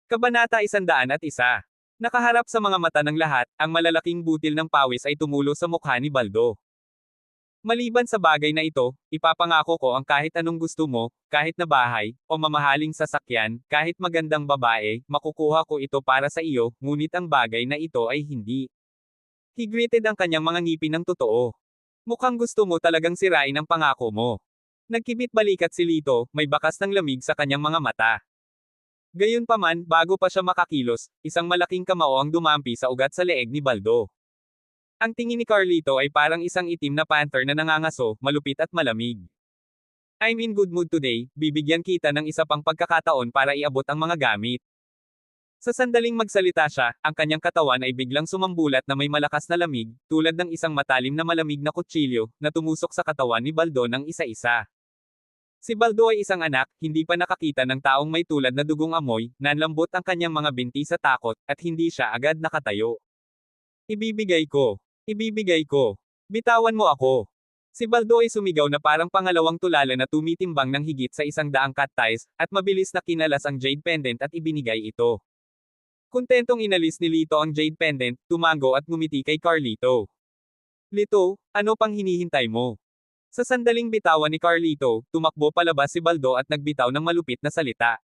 Kabanata 101. Nakaharap sa mga mata ng lahat, ang malalaking butil ng pawis ay tumulo sa mukha ni Baldo. Maliban sa bagay na ito, ipapangako ko ang kahit anong gusto mo, kahit na bahay, o mamahaling sasakyan, kahit magandang babae, makukuha ko ito para sa iyo, ngunit ang bagay na ito ay hindi. Higrited ang kanyang mga ngipin ng totoo. Mukhang gusto mo talagang sirain ang pangako mo. Nagkibit balikat si Lito, may bakas ng lamig sa kanyang mga mata. Gayunpaman, bago pa siya makakilos, isang malaking kamao ang dumampi sa ugat sa leeg ni Baldo. Ang tingin ni Carlito ay parang isang itim na panther na nangangaso, malupit at malamig. I'm in good mood today, bibigyan kita ng isa pang pagkakataon para iabot ang mga gamit. Sa sandaling magsalita siya, ang kanyang katawan ay biglang sumambulat na may malakas na lamig, tulad ng isang matalim na malamig na kutsilyo, na tumusok sa katawan ni Baldo ng isa-isa. Si Baldo ay isang anak, hindi pa nakakita ng taong may tulad na dugong amoy, nanlambot ang kanyang mga binti sa takot, at hindi siya agad nakatayo. Ibibigay ko. Ibibigay ko. Bitawan mo ako. Si Baldo ay sumigaw na parang pangalawang tulala na tumitimbang ng higit sa 100 cat ties, at mabilis na kinalas ang jade pendant at ibinigay ito. Kontentong inalis ni Lito ang jade pendant, tumango at ngumiti kay Carlito. Lito, ano pang hinihintay mo? Sa sandaling bitawan ni Carlito, tumakbo palabas si Baldo at nagbitaw ng malupit na salita.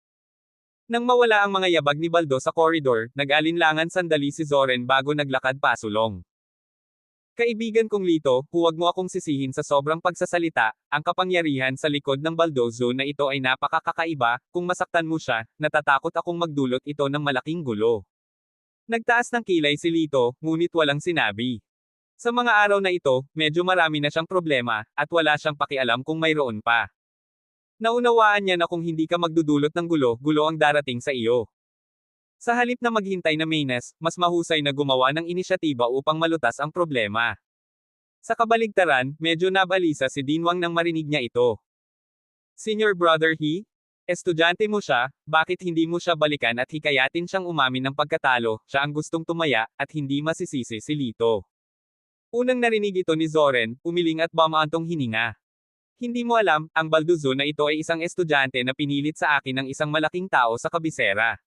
Nang mawala ang mga yabag ni Baldo sa koridor, nag-alinlangan sandali si Zoren bago naglakad pasulong. Kaibigan kong Lito, huwag mo akong sisihin sa sobrang pagsasalita, ang kapangyarihan sa likod ng Baldozo na ito ay napakakaiba, kung masaktan mo siya, natatakot akong magdulot ito ng malaking gulo. Nagtaas ng kilay si Lito, ngunit walang sinabi. Sa mga araw na ito, medyo marami na siyang problema, at wala siyang pakialam kung mayroon pa. Naunawaan niya na kung hindi ka magdudulot ng gulo, gulo ang darating sa iyo. Sa halip na maghintay na Maynes, mas mahusay na gumawa ng inisyatiba upang malutas ang problema. Sa kabaligtaran, medyo nabalisa si Dinwang nang marinig niya ito. Senior Brother He? Estudyante mo siya, bakit hindi mo siya balikan at hikayatin siyang umamin ng pagkatalo, siya ang gustong tumaya, at hindi masisisi si Lito. Unang narinig ito ni Zoren, umiling at bumaantong hininga. Hindi mo alam, ang Balduzo na ito ay isang estudyante na pinilit sa akin ng isang malaking tao sa kabisera.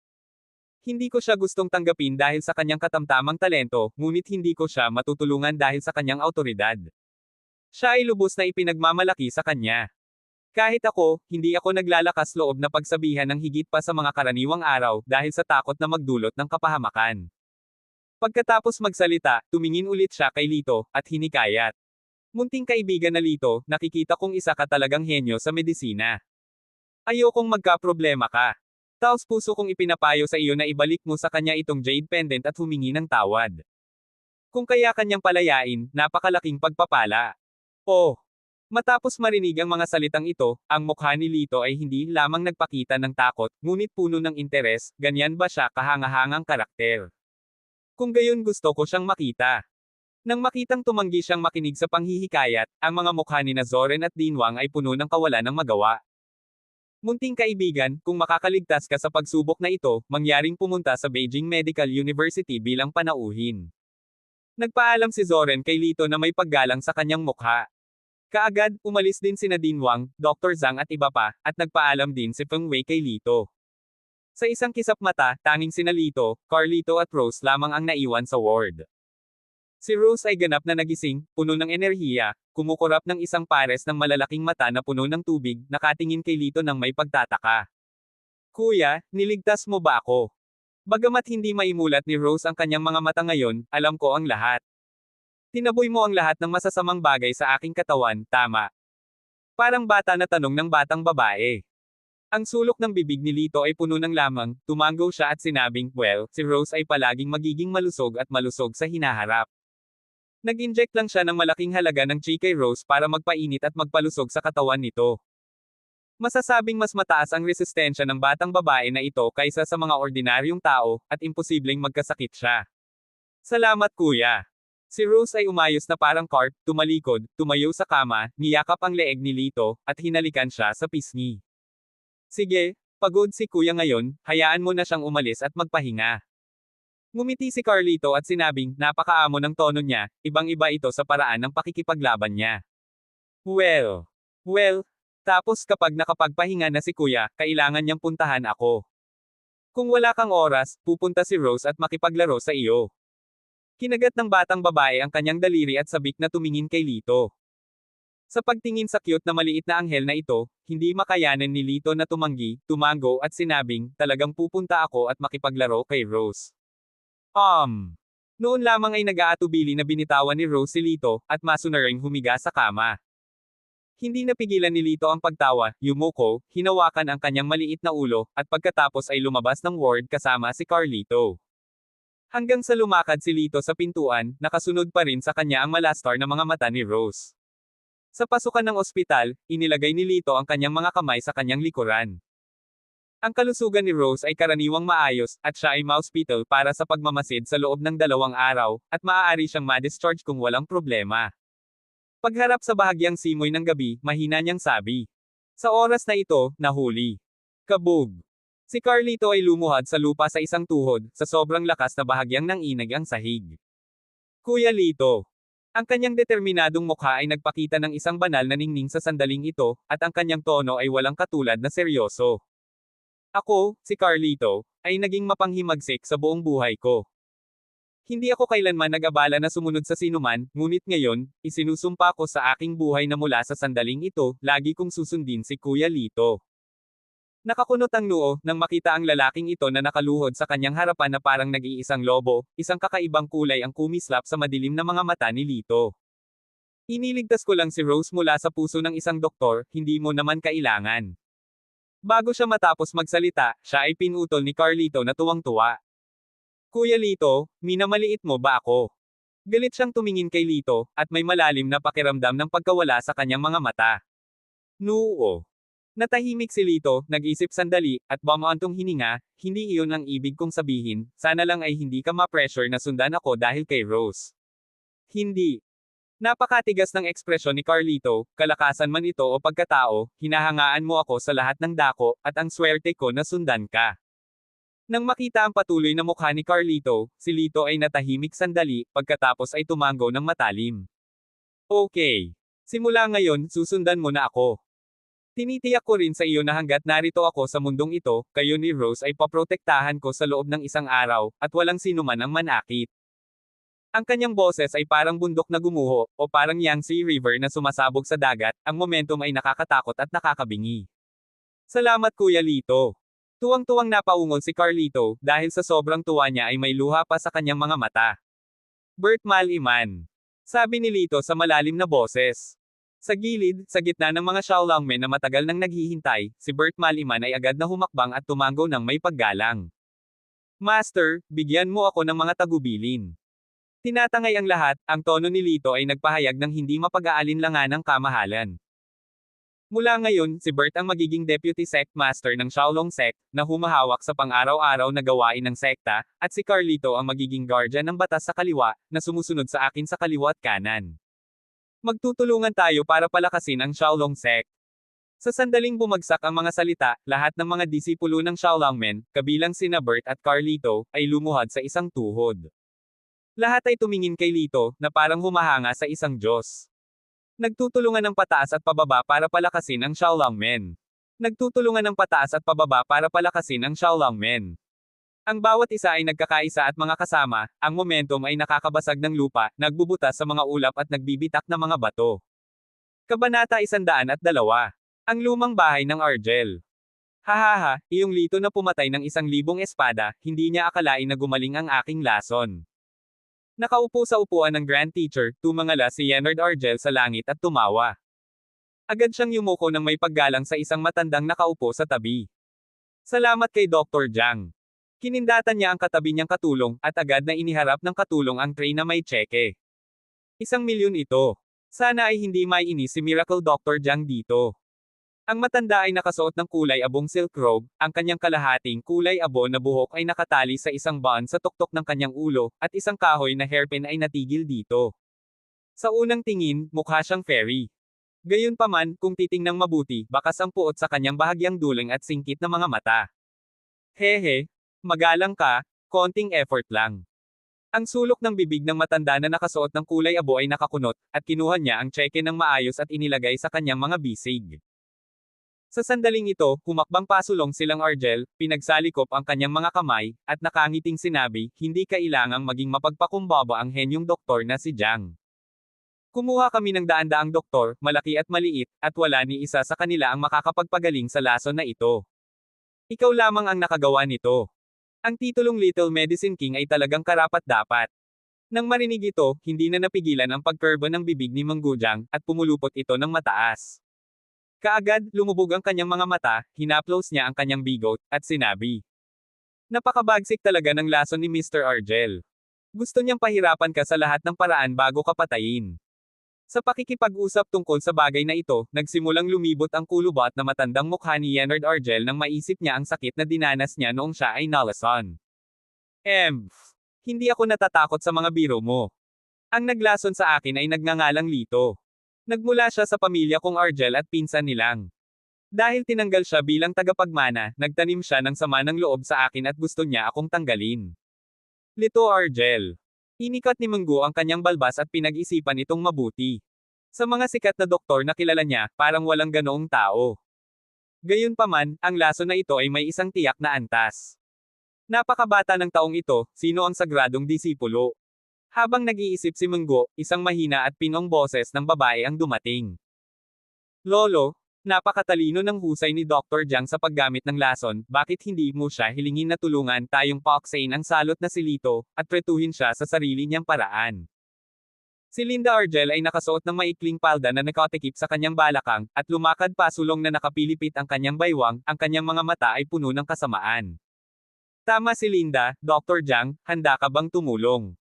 Hindi ko siya gustong tanggapin dahil sa kanyang katamtamang talento, ngunit hindi ko siya matutulungan dahil sa kanyang autoridad. Siya ay lubos na ipinagmamalaki sa kanya. Kahit ako, hindi ako naglalakas loob na pagsabihan ng higit pa sa mga karaniwang araw dahil sa takot na magdulot ng kapahamakan. Pagkatapos magsalita, tumingin ulit siya kay Lito, at hinikayat. Munting kaibigan na Lito, nakikita kong isa ka talagang henyo sa medisina. Ayokong magkaproblema ka. Taos puso kong ipinapayo sa iyo na ibalik mo sa kanya itong jade pendant at humingi ng tawad. Kung kaya kanyang palayain, napakalaking pagpapala. Oh! Matapos marinig ang mga salitang ito, ang mukha ni Lito ay hindi lamang nagpakita ng takot, ngunit puno ng interes, ganyan ba siya kahangahangang karakter? Kung gayon gusto ko siyang makita. Nang makitang tumanggi siyang makinig sa panghihikayat, ang mga mukha ni Zoren at Dinwang ay puno ng kawalan ng magawa. Munting kaibigan, kung makakaligtas ka sa pagsubok na ito, mangyaring pumunta sa Beijing Medical University bilang panauhin. Nagpaalam si Zoren kay Lito na may paggalang sa kanyang mukha. Kaagad, umalis din sina Dinwang, Dr. Zhang at iba pa, at nagpaalam din si Feng Wei kay Lito. Sa isang kisap mata, tanging sina Lito, Carlito at Rose lamang ang naiwan sa ward. Si Rose ay ganap na nagising, puno ng enerhiya, kumukurap ng isang pares ng malalaking mata na puno ng tubig, nakatingin kay Lito ng may pagtataka. Kuya, niligtas mo ba ako? Bagamat hindi maimulat ni Rose ang kanyang mga mata ngayon, alam ko ang lahat. Tinaboy mo ang lahat ng masasamang bagay sa aking katawan, tama. Parang bata na tanong ng batang babae. Ang sulok ng bibig ni Lito ay puno ng lamang, tumango siya at sinabing, well, si Rose ay palaging magiging malusog at malusog sa hinaharap. Nag-inject lang siya ng malaking halaga ng chi kay Rose para magpainit at magpalusog sa katawan nito. Masasabing mas mataas ang resistensya ng batang babae na ito kaysa sa mga ordinaryong tao, at imposibleng magkasakit siya. Salamat kuya. Si Rose ay umayos na parang carp, tumalikod, tumayo sa kama, niyakap ang leeg ni Lito, at hinalikan siya sa pisngi. Sige, pagod si kuya ngayon, hayaan mo na siyang umalis at magpahinga. Ngumiti si Carlito at sinabing, napakaamo ng tono niya, ibang-iba ito sa paraan ng pakikipaglaban niya. Well, tapos kapag nakapagpahinga na si kuya, kailangan niyang puntahan ako. Kung wala kang oras, pupunta si Rose at makipaglaro sa iyo. Kinagat ng batang babae ang kanyang daliri at sabik na tumingin kay Lito. Sa pagtingin sa cute na maliit na anghel na ito, hindi makayanan ni Lito na tumanggi, tumango at sinabing, talagang pupunta ako at makipaglaro kay Rose. Noon lamang ay nag-aatubili na binitawan ni Rose si Lito, at masunaring humiga sa kama. Hindi napigilan ni Lito ang pagtawa, yumuko, hinawakan ang kanyang maliit na ulo, at pagkatapos ay lumabas ng ward kasama si Carlito. Hanggang sa lumakad si Lito sa pintuan, nakasunod pa rin sa kanya ang malastar na mga mata ni Rose. Sa pasukan ng ospital, inilagay ni Lito ang kanyang mga kamay sa kanyang likuran. Ang kalusugan ni Rose ay karaniwang maayos, at siya ay ma-hospital para sa pagmamasid sa loob ng 2 araw, at maaari siyang ma-discharge kung walang problema. Pagharap sa bahagyang simoy ng gabi, mahina niyang sabi. Sa oras na ito, nahuli. Kabog. Si Carlito ay lumuhad sa lupa sa isang tuhod, sa sobrang lakas na bahagyang nanginag ang sahig. Kuya Lito. Ang kanyang determinadong mukha ay nagpakita ng isang banal na ningning sa sandaling ito, at ang kanyang tono ay walang katulad na seryoso. Ako, si Carlito, ay naging mapanghimagsik sa buong buhay ko. Hindi ako kailanman nag-abala na sumunod sa sinuman, ngunit ngayon, isinusumpa ko sa aking buhay na mula sa sandaling ito, lagi kong susundin si Kuya Lito. Nakakunot ang noo, nang makita ang lalaking ito na nakaluhod sa kanyang harapan na parang nag-iisang lobo, isang kakaibang kulay ang kumislap sa madilim na mga mata ni Lito. Iniligtas ko lang si Rose mula sa puso ng isang doktor, hindi mo naman kailangan. Bago siya matapos magsalita, siya ay pinutol ni Carlito na tuwang-tuwa. Kuya Lito, minamaliit mo ba ako? Galit siyang tumingin kay Lito, at may malalim na pakiramdam ng pagkawala sa kanyang mga mata. Noo. Natahimik si Lito, nag-isip sandali, at bumaantong hininga, hindi iyon ang ibig kong sabihin, sana lang ay hindi ka ma-pressure na sundan ako dahil kay Rose. Hindi. Napakatigas ng ekspresyon ni Carlito, kalakasan man ito o pagkatao, hinahangaan mo ako sa lahat ng dako, at ang swerte ko na sundan ka. Nang makita ang patuloy na mukha ni Carlito, si Lito ay natahimik sandali, pagkatapos ay tumango ng matalim. Okay. Simula ngayon, susundan mo na ako. Tinitiyak ko rin sa iyo na hanggat narito ako sa mundong ito, kayo ni Rose ay paprotektahan ko sa loob ng 1 araw, at walang sinuman ang manakit. Ang kanyang boses ay parang bundok na gumuho, o parang Yangtze River na sumasabog sa dagat, ang momentum ay nakakatakot at nakakabingi. Salamat Kuya Lito. Tuwang-tuwang napaungol si Carlito, dahil sa sobrang tuwa niya ay may luha pa sa kanyang mga mata. Bert Maliman. Sabi ni Lito sa malalim na boses. Sa gilid, sa gitna ng mga Shaolongmen na matagal nang naghihintay, si Bert Maliman ay agad na humakbang at tumango ng may paggalang. Master, bigyan mo ako ng mga tagubilin. Tinatangay ang lahat, ang tono ni Lito ay nagpahayag ng hindi mapag-aalinlangan ng kamahalan. Mula ngayon, si Bert ang magiging Deputy Sect Master ng Shaolong Sect, na humahawak sa pang-araw-araw na gawain ng sekta, at si Carlito ang magiging guardian ng batas sa kaliwa, na sumusunod sa akin sa kaliwa at kanan. Magtutulungan tayo para palakasin ang Shaolong Sect. Sa sandaling bumagsak ang mga salita, lahat ng mga disipulo ng Shaolongmen, kabilang sina Bert at Carlito, ay lumuhad sa isang tuhod. Lahat ay tumingin kay Lito, na parang humahanga sa isang Diyos. Nagtutulungan ng pataas at pababa para palakasin ang Shaolongmen. Nagtutulungan ng pataas at pababa para palakasin ang Shaolongmen. Ang bawat isa ay nagkakaisa at mga kasama, ang momentum ay nakakabasag ng lupa, nagbubutas sa mga ulap at nagbibitak na mga bato. Kabanata 102. Ang lumang bahay ng Argel. Hahaha, iyong Lito na pumatay ng 1,000 espada, hindi niya akalain na gumaling ang aking lason. Nakaupo sa upuan ng Grand Teacher, tumangala si Leonard Argel sa langit at tumawa. Agad siyang yumuko ng may paggalang sa isang matandang nakaupo sa tabi. Salamat kay Dr. Jiang. Kinindatan niya ang katabi niyang katulong, at agad na iniharap ng katulong ang tray na may tseke. 1,000,000 ito. Sana ay hindi maiinis si Miracle Dr. Jiang dito. Ang matanda ay nakasuot ng kulay abong silk robe, ang kanyang kalahating kulay abo na buhok ay nakatali sa isang band sa tuktok ng kanyang ulo, at isang kahoy na hairpin ay natigil dito. Sa unang tingin, mukha siyang fairy. Gayunpaman, kung titingnang mabuti, bakas ang puot sa kanyang bahagyang duling at singkit na mga mata. Hehe. Magalang ka, konting effort lang. Ang sulok ng bibig ng matanda na nakasuot ng kulay abo ay nakakunot, at kinuha niya ang tseke ng maayos at inilagay sa kanyang mga bisig. Sa sandaling ito, humakbang pasulong silang Argel, pinagsalikop ang kanyang mga kamay, at nakangiting sinabi, hindi kailangang maging mapagpakumbaba ang henyong doktor na si Jiang. Kumuha kami ng daan-daang doktor, malaki at maliit, at wala ni isa sa kanila ang makakapagpagaling sa lason na ito. Ikaw lamang ang nakagawa nito. Ang titulong Little Medicine King ay talagang karapat-dapat. Nang marinig ito, hindi na napigilan ang pagkurbo ng bibig ni Mang Gujiang, at pumulupot ito ng mataas. Kaagad, lumubog ang kanyang mga mata, hinaplos niya ang kanyang bigot, at sinabi. Napakabagsik talaga ng lason ni Mr. Argel. Gusto niyang pahirapan ka sa lahat ng paraan bago ka patayin. Sa pakikipag-usap tungkol sa bagay na ito, nagsimulang lumibot ang kulubat na matandang mukha ni Leonard Argel nang maisip niya ang sakit na dinanas niya noong siya ay nalason. Hindi ako natatakot sa mga biro mo. Ang naglason sa akin ay nagngangalang Lito. Nagmula siya sa pamilya kong Argel at pinsan nilang. Dahil tinanggal siya bilang tagapagmana, nagtanim siya ng sama ng loob sa akin at gusto niya akong tanggalin. Lito Argel. Inikat ni Menggo ang kanyang balbas at pinag-isipan itong mabuti. Sa mga sikat na doktor na kilala niya, parang walang ganoong tao. Gayunpaman, ang laso na ito ay may isang tiyak na antas. Napakabata ng taong ito, sino ang sagradong disipulo? Habang nag-iisip si Menggo, isang mahina at pinong boses ng babae ang dumating. Lolo, napakatalino ng husay ni Dr. Jiang sa paggamit ng lason, bakit hindi mo siya hilingin na tulungan tayong pauksain ang salot na si Lito, at pretuhin siya sa sarili niyang paraan. Si Linda Argel ay nakasuot ng maikling palda na nakatikip sa kanyang balakang, at lumakad pasulong na nakapilipit ang kanyang baywang, ang kanyang mga mata ay puno ng kasamaan. Tama si Linda, Dr. Jiang, handa ka bang tumulong?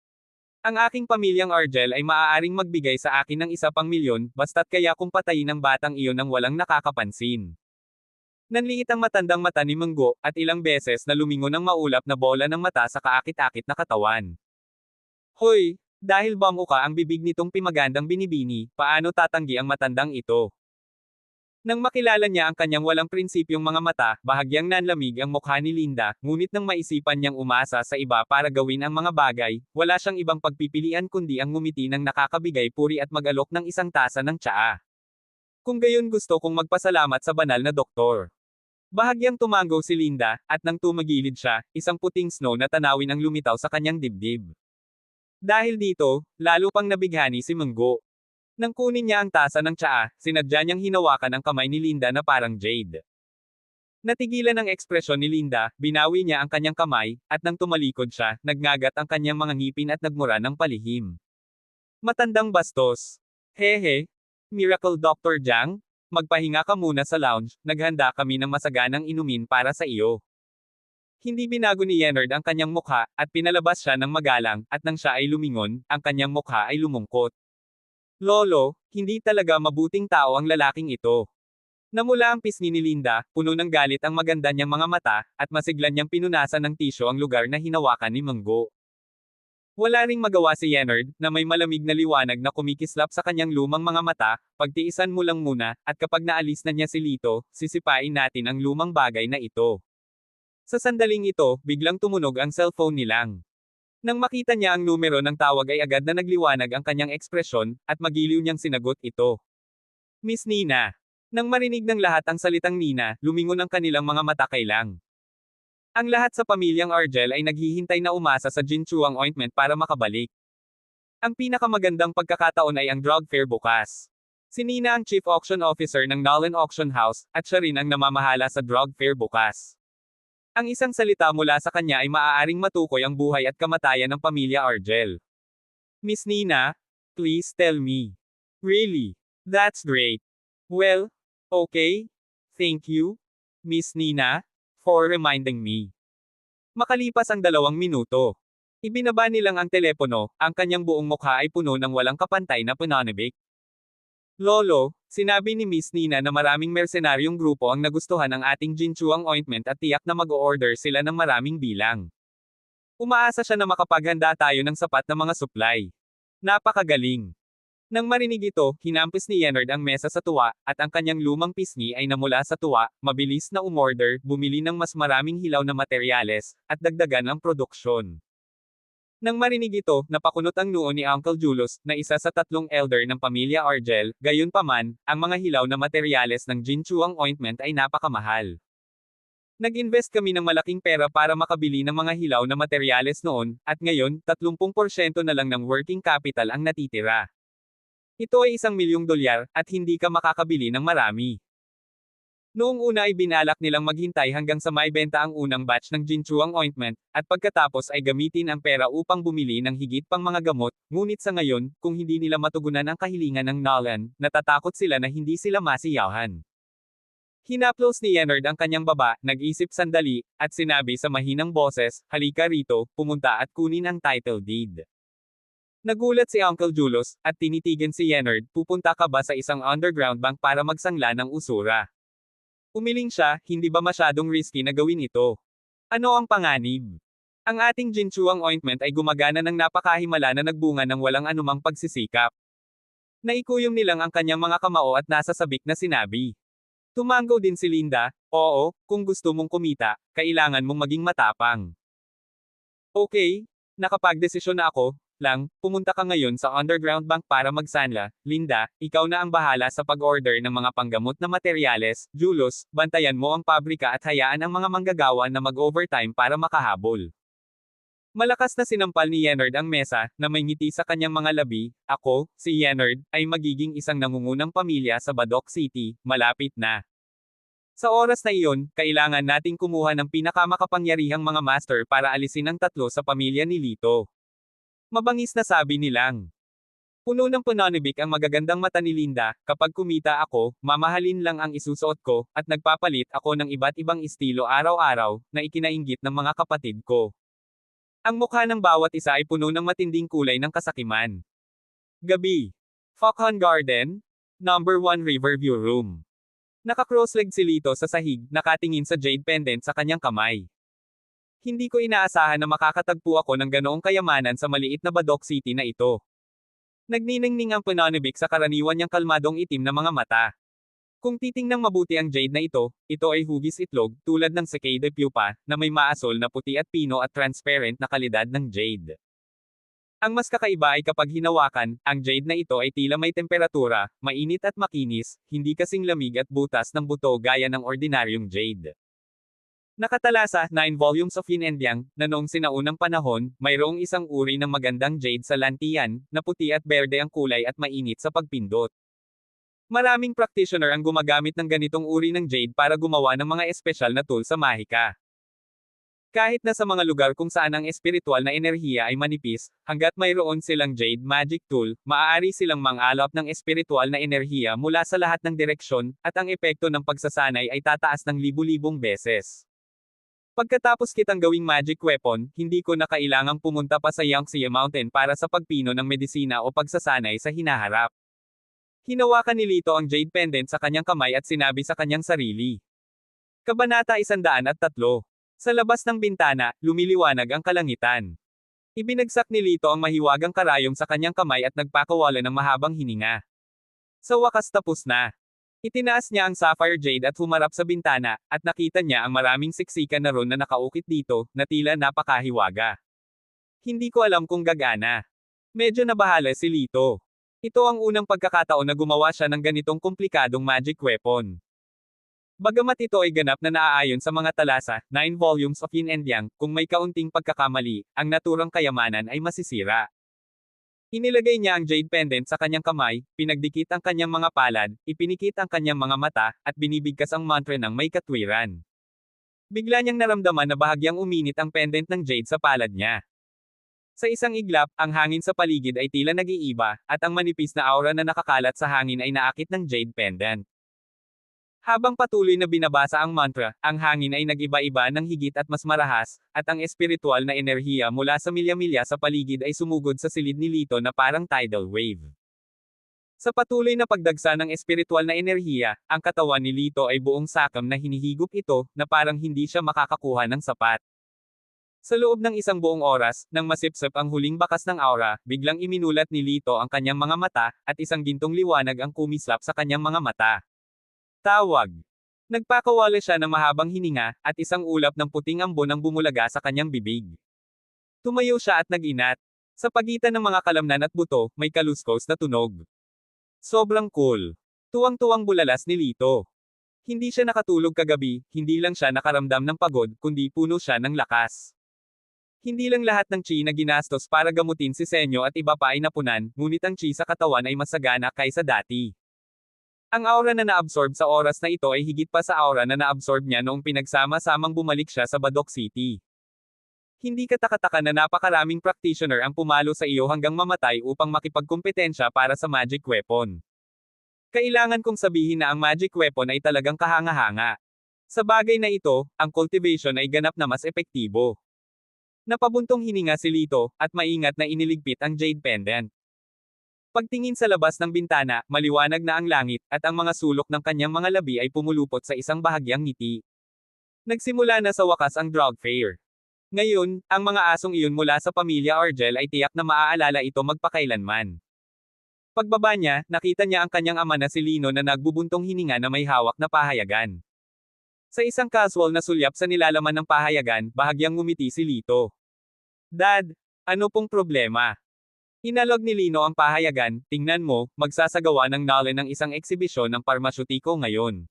Ang aking pamilyang Argel ay maaaring magbigay sa akin ng ₱1,000,000, basta't kaya kong patayin ang batang iyon nang walang nakakapansin. Nanliit ang matandang mata ni Menggo, at ilang beses na lumingon ang maulap na bola ng mata sa kaakit-akit na katawan. Hoy, dahil bamuka ang bibig nitong pimagandang binibini, paano tatanggi ang matandang ito? Nang makilala niya ang kanyang walang prinsipyong mga mata, bahagyang nanlamig ang mukha ni Linda, ngunit nang maisipan niyang umasa sa iba para gawin ang mga bagay, wala siyang ibang pagpipilian kundi ang ngumiti ng nakakabigay puri at mag-alok ng isang tasa ng tsaa. Kung gayon gusto kong magpasalamat sa banal na doktor. Bahagyang tumango si Linda, at nang tumagilid siya, isang puting snow na tanawin ang lumitaw sa kanyang dibdib. Dahil dito, lalo pang nabighani si Menggo. Nang kunin niya ang tasa ng tsaa, sinadya niyang hinawakan ang kamay ni Linda na parang jade. Natigilan ang ekspresyon ni Linda, binawi niya ang kanyang kamay, at nang tumalikod siya, nagngagat ang kanyang mga ngipin at nagmura ng palihim. Matandang bastos. Hehe. Miracle Dr. Jiang? Magpahinga ka muna sa lounge, naghanda kami ng masaganang inumin para sa iyo. Hindi binago ni Leonard ang kanyang mukha, at pinalabas siya ng magalang, at nang siya ay lumingon, ang kanyang mukha ay lumungkot. Lolo, hindi talaga mabuting tao ang lalaking ito. Namula ang pisngi ni Linda, puno ng galit ang maganda niyang mga mata, at masiglan niyang pinunasan ng tisyo ang lugar na hinawakan ni Menggo. Wala ring magawa si Leonard, na may malamig na liwanag na kumikislap sa kanyang lumang mga mata, pagtiisan mo lang muna, at kapag naalis na niya si Lito, sisipain natin ang lumang bagay na ito. Sa sandaling ito, biglang tumunog ang cellphone nilang. Nang makita niya ang numero ng tawag ay agad na nagliwanag ang kanyang ekspresyon, at magiliw niyang sinagot ito. Miss Nina. Nang marinig ng lahat ang salitang Nina, lumingon ang kanilang mga mata kailang. Ang lahat sa pamilyang Argel ay naghihintay na umasa sa Jinchuang ointment para makabalik. Ang pinakamagandang pagkakataon ay ang drug fair bukas. Si Nina ang Chief Auction Officer ng Nolan Auction House, at siya rin ang namamahala sa drug fair bukas. Ang isang salita mula sa kanya ay maaaring matukoy ang buhay at kamatayan ng pamilya Argel. Miss Nina, please tell me. Really? That's great. Well, okay. Thank you, Miss Nina, for reminding me. Makalipas ang 2 minuto. Ibinaba nilang ang telepono, ang kanyang buong mukha ay puno ng walang kapantay na pananabik. Lolo, sinabi ni Miss Nina na maraming mersenaryong grupo ang nagustuhan ng ating Jinchuang ointment at tiyak na mag-o-order sila ng maraming bilang. Umaasa siya na makapaghanda tayo ng sapat na mga supply. Napakagaling. Nang marinig ito, hinampis ni Leonard ang mesa sa tuwa, at ang kanyang lumang pisngi ay namula sa tuwa, mabilis na umorder, bumili ng mas maraming hilaw na materyales, at dagdagan ang produksyon. Nang marinig ito, napakunot ang noo ni Uncle Julius, na isa sa tatlong elder ng pamilya Argel, gayunpaman, ang mga hilaw na materyales ng Jinchuang ointment ay napakamahal. Nag-invest kami ng malaking pera para makabili ng mga hilaw na materyales noon, at ngayon, 30% na lang ng working capital ang natitira. Ito ay $1,000,000, at hindi ka makakabili ng marami. Noong una ay binalak nilang maghintay hanggang sa maibenta ang unang batch ng Jinchuang ointment, at pagkatapos ay gamitin ang pera upang bumili ng higit pang mga gamot, ngunit sa ngayon, kung hindi nila matugunan ang kahilingan ng Nolan, natatakot sila na hindi sila masiyahan. Hinaplos ni Yenard ang kanyang baba, nag-isip sandali, at sinabi sa mahinang boses, halika rito, pumunta at kunin ang title deed. Nagulat si Uncle Julius, at tinitigan si Yenard, pupunta ka ba sa isang underground bank para magsangla ng usura? Umiling siya, hindi ba masyadong risky na gawin ito? Ano ang panganib? Ang ating Jinchuang ointment ay gumagana ng napakahimala na nagbunga ng walang anumang pagsisikap. Naikuyom nilang ang kanyang mga kamao at nasa sabik na sinabi. Tumango din si Linda, oo, kung gusto mong kumita, kailangan mong maging matapang. Okay, nakapagdesisyon na ako, lang, pumunta ka ngayon sa underground bank para magsanla, Linda, ikaw na ang bahala sa pag-order ng mga panggamot na materyales, Julius, bantayan mo ang pabrika at hayaan ang mga manggagawa na mag-overtime para makahabol. Malakas na sinampal ni Yenard ang mesa, na may ngiti sa kanyang mga labi, ako, si Yenard, ay magiging isang nangungunang pamilya sa Badok City, malapit na. Sa oras na iyon, kailangan nating kumuha ng pinakamakapangyarihang mga master para alisin ang tatlo sa pamilya ni Lito. Mabangis na sabi nilang. Puno ng pananibik ang magagandang mata ni Linda, kapag kumita ako, mamahalin lang ang isusuot ko, at nagpapalit ako ng iba't ibang estilo araw-araw, na ikinainggit ng mga kapatid ko. Ang mukha ng bawat isa ay puno ng matinding kulay ng kasakiman. Gabi. Falcon Garden, number 1 Riverview Room. Naka-cross-leg si Lito sa sahig, nakatingin sa jade pendant sa kanyang kamay. Hindi ko inaasahan na makakatagpo ako ng ganoong kayamanan sa maliit na Badok City na ito. Nagniningning ang pananibik sa karaniwan niyang kalmadong itim na mga mata. Kung titingnang mabuti ang jade na ito ay hugis itlog, tulad ng cicada pupa, na may maasol na puti at pino at transparent na kalidad ng jade. Ang mas kakaiba ay kapag hinawakan, ang jade na ito ay tila may temperatura, mainit at makinis, hindi kasing lamig at butas ng buto gaya ng ordinaryong jade. Nakatalasa, 9 volumes of Yin and Yang, na noong sinaunang panahon, mayroong isang uri ng magandang jade sa Lantian, na puti at berde ang kulay at mainit sa pagpindot. Maraming practitioner ang gumagamit ng ganitong uri ng jade para gumawa ng mga espesyal na tool sa mahika. Kahit na sa mga lugar kung saan ang espiritual na enerhiya ay manipis, hanggat mayroon silang jade magic tool, maaari silang mang-alap ng espiritual na enerhiya mula sa lahat ng direksyon, at ang epekto ng pagsasanay ay tataas ng libu-libong beses. Pagkatapos kitang gawing magic weapon, hindi ko na kailangang pumunta pa sa Yangtze Mountain para sa pagpino ng medisina o pagsasanay sa hinaharap. Hinawakan ni Lito ang jade pendant sa kanyang kamay at sinabi sa kanyang sarili. Kabanata 103. Sa labas ng bintana, lumiliwanag ang kalangitan. Ibinagsak ni Lito ang mahiwagang karayom sa kanyang kamay at nagpakawala ng mahabang hininga. Sa wakas tapos na. Itinaas niya ang sapphire jade at humarap sa bintana, at nakita niya ang maraming siksikan na ron na nakaukit dito, na tila napakahiwaga. Hindi ko alam kung gagana. Medyo nabahala si Lito. Ito ang unang pagkakataon na gumawa siya ng ganitong komplikadong magic weapon. Bagamat ito ay ganap na naaayon sa mga talasa, 9 volumes of Yin and Yang, kung may kaunting pagkakamali, ang naturang kayamanan ay masisira. Inilagay niya ang jade pendant sa kanyang kamay, pinagdikit ang kanyang mga palad, ipinikit ang kanyang mga mata, at binibigkas ang mantra ng may katwiran. Bigla niyang naramdaman na bahagyang uminit ang pendant ng jade sa palad niya. Sa isang iglap, ang hangin sa paligid ay tila nag-iiba, at ang manipis na aura na nakakalat sa hangin ay naakit ng jade pendant. Habang patuloy na binabasa ang mantra, ang hangin ay nag-iba-iba ng higit at mas marahas, at ang espiritual na enerhiya mula sa milya-milya sa paligid ay sumugod sa silid ni Lito na parang tidal wave. Sa patuloy na pagdagsa ng espiritual na enerhiya, ang katawan ni Lito ay buong sakam na hinihigop ito, na parang hindi siya makakakuha ng sapat. Sa loob ng isang buong oras, nang masipsip ang huling bakas ng aura, biglang iminulat ni Lito ang kanyang mga mata, at isang gintong liwanag ang kumislap sa kanyang mga mata. Tawag. Nagpakawala siya ng mahabang hininga, at isang ulap ng puting ambon ang bumulaga sa kanyang bibig. Tumayo siya at nag-inat. Sa pagitan ng mga kalamnan at buto, may kaluskos na tunog. Sobrang cool. Tuwang-tuwang bulalas ni Lito. Hindi siya nakatulog kagabi, hindi lang siya nakaramdam ng pagod, kundi puno siya ng lakas. Hindi lang lahat ng chi na ginastos para gamutin si Senyo at iba pa ay napunan, ngunit ang chi sa katawan ay masagana kaysa dati. Ang aura na naabsorb sa oras na ito ay higit pa sa aura na naabsorb niya noong pinagsama-samang bumalik siya sa Badok City. Hindi katakataka na napakaraming practitioner ang pumalo sa iyo hanggang mamatay upang makipagkumpetensya para sa magic weapon. Kailangan kong sabihin na ang magic weapon ay talagang kahanga-hanga. Sa bagay na ito, ang cultivation ay ganap na mas epektibo. Napabuntong hininga si Lito, at maingat na iniligpit ang jade pendant. Pagtingin sa labas ng bintana, maliwanag na ang langit, at ang mga sulok ng kanyang mga labi ay pumulupot sa isang bahagyang ngiti. Nagsimula na sa wakas ang drug fair. Ngayon, ang mga asong iyon mula sa pamilya Argel ay tiyak na maaalala ito magpakailanman. Pagbaba niya, nakita niya ang kanyang ama na si Lino na nagbubuntong hininga na may hawak na pahayagan. Sa isang casual na sulyap sa nilalaman ng pahayagan, bahagyang ngumiti si Lito. Dad, ano pong problema? Inalog ni Lino ang pahayagan, tingnan mo, magsasagawa ng Nolan ng isang eksibisyon ng parmasyutiko ngayon.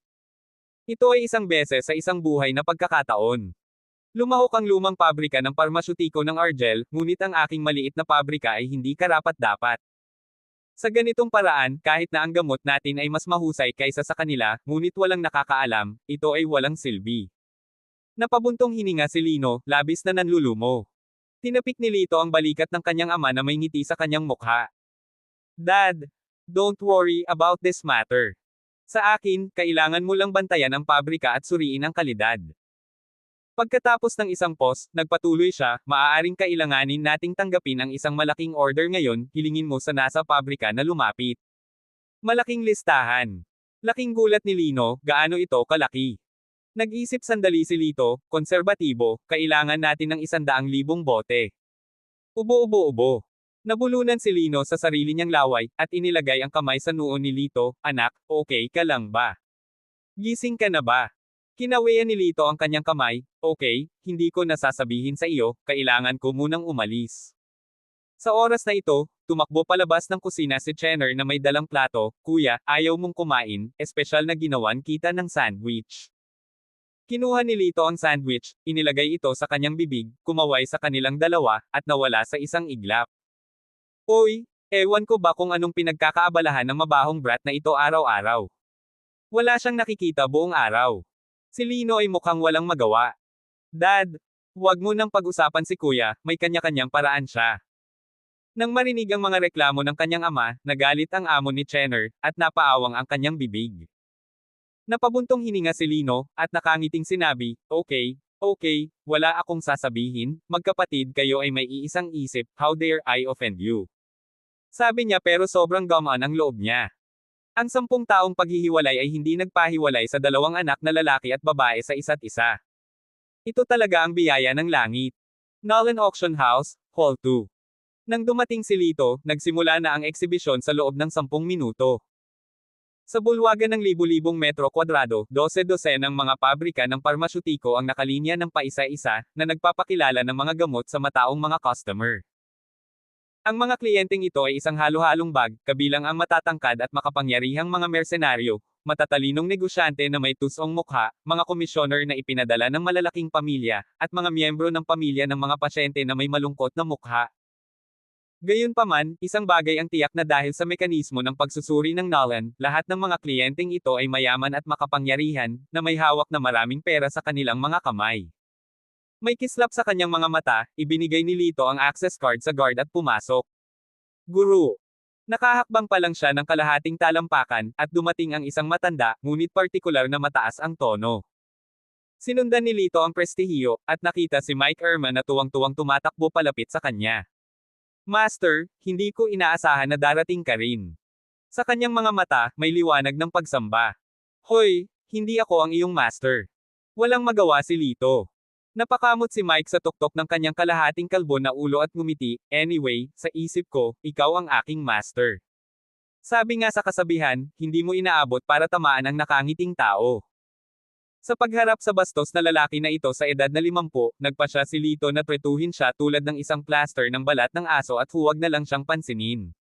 Ito ay isang beses sa isang buhay na pagkakataon. Lumahok ang lumang pabrika ng parmasyutiko ng Argel, ngunit ang aking maliit na pabrika ay hindi karapat-dapat. Sa ganitong paraan, kahit na ang gamot natin ay mas mahusay kaysa sa kanila, ngunit walang nakakaalam, ito ay walang silbi. Napabuntong hininga si Lino, labis na nanlulumo. Tinapik ni Lito ang balikat ng kanyang ama na may ngiti sa kanyang mukha. Dad, don't worry about this matter. Sa akin, kailangan mo lang bantayan ang pabrika at suriin ang kalidad. Pagkatapos ng isang pause, nagpatuloy siya, maaaring kailanganin nating tanggapin ang isang malaking order ngayon, hilingin mo sa nasa pabrika na lumapit. Malaking listahan. Laking gulat ni Lino, gaano ito kalaki? Nag-isip sandali si Lito, konserbatibo, kailangan natin ng 100,000 bote. Ubo-ubo-ubo. Nabulunan si Lino sa sarili niyang laway, at inilagay ang kamay sa noo ni Lito, anak, okay ka lang ba? Gising ka na ba? Kinawian ni Lito ang kanyang kamay, okay, hindi ko nasasabihin sa iyo, kailangan ko munang umalis. Sa oras na ito, tumakbo palabas ng kusina si Chenner na may dalang plato, kuya, ayaw mong kumain, espesyal na ginawan kita ng sandwich. Kinuha ni Lito ang sandwich, inilagay ito sa kanyang bibig, kumaway sa kanilang dalawa, at nawala sa isang iglap. Oy, ewan ko ba kung anong pinagkakaabalahan ng mabahong brat na ito araw-araw. Wala siyang nakikita buong araw. Si Lino ay mukhang walang magawa. Dad, huwag mo nang pag-usapan si kuya, may kanya-kanyang paraan siya. Nang marinig ang mga reklamo ng kanyang ama, nagalit ang amo ni Chenner, at napaawang ang kanyang bibig. Napabuntong hininga si Lino, at nakangiting sinabi, okay, wala akong sasabihin, magkapatid kayo ay may iisang isip, how dare I offend you. Sabi niya pero sobrang gamaan ang loob niya. Ang 10 taong paghihiwalay ay hindi nagpahiwalay sa 2 anak na lalaki at babae sa isa't isa. Ito talaga ang biyaya ng langit. Nolan Auction House, Hall 2. Nang dumating si Lito, nagsimula na ang eksibisyon sa loob ng 10 minuto. Sa bulwagan ng libu-libong metro kwadrado, 12 ng mga pabrika ng parmasyutiko ang nakalinya ng paisa-isa, na nagpapakilala ng mga gamot sa mataong mga customer. Ang mga kliyenteng ito ay isang halo-halong bag, kabilang ang matatangkad at makapangyarihang mga mersenaryo, matatalinong negosyante na may tusong mukha, mga komisyoner na ipinadala ng malalaking pamilya, at mga miyembro ng pamilya ng mga pasyente na may malungkot na mukha. Gayunpaman, isang bagay ang tiyak na dahil sa mekanismo ng pagsusuri ng Nolan, lahat ng mga kliyenteng ito ay mayaman at makapangyarihan, na may hawak na maraming pera sa kanilang mga kamay. May kislap sa kanyang mga mata, ibinigay ni Lito ang access card sa guard at pumasok. Guru. Nakahakbang pa lang siya ng kalahating talampakan, at dumating ang isang matanda, ngunit partikular na mataas ang tono. Sinundan ni Lito ang prestihiyo, at nakita si Mike Erman na tuwang-tuwang tumatakbo palapit sa kanya. Master, hindi ko inaasahan na darating ka rin. Sa kanyang mga mata, may liwanag ng pagsamba. Hoy, hindi ako ang iyong master. Walang magawa si Lito. Napakamot si Mike sa tuktok ng kanyang kalahating kalbo na ulo at ngumiti, anyway, sa isip ko, ikaw ang aking master. Sabi nga sa kasabihan, hindi mo inaabot para tamaan ang nakangiting tao. Sa pagharap sa bastos na lalaki na ito sa edad na 50, nagpasya si Lito na tretuhin siya tulad ng isang plaster ng balat ng aso at huwag na lang siyang pansinin.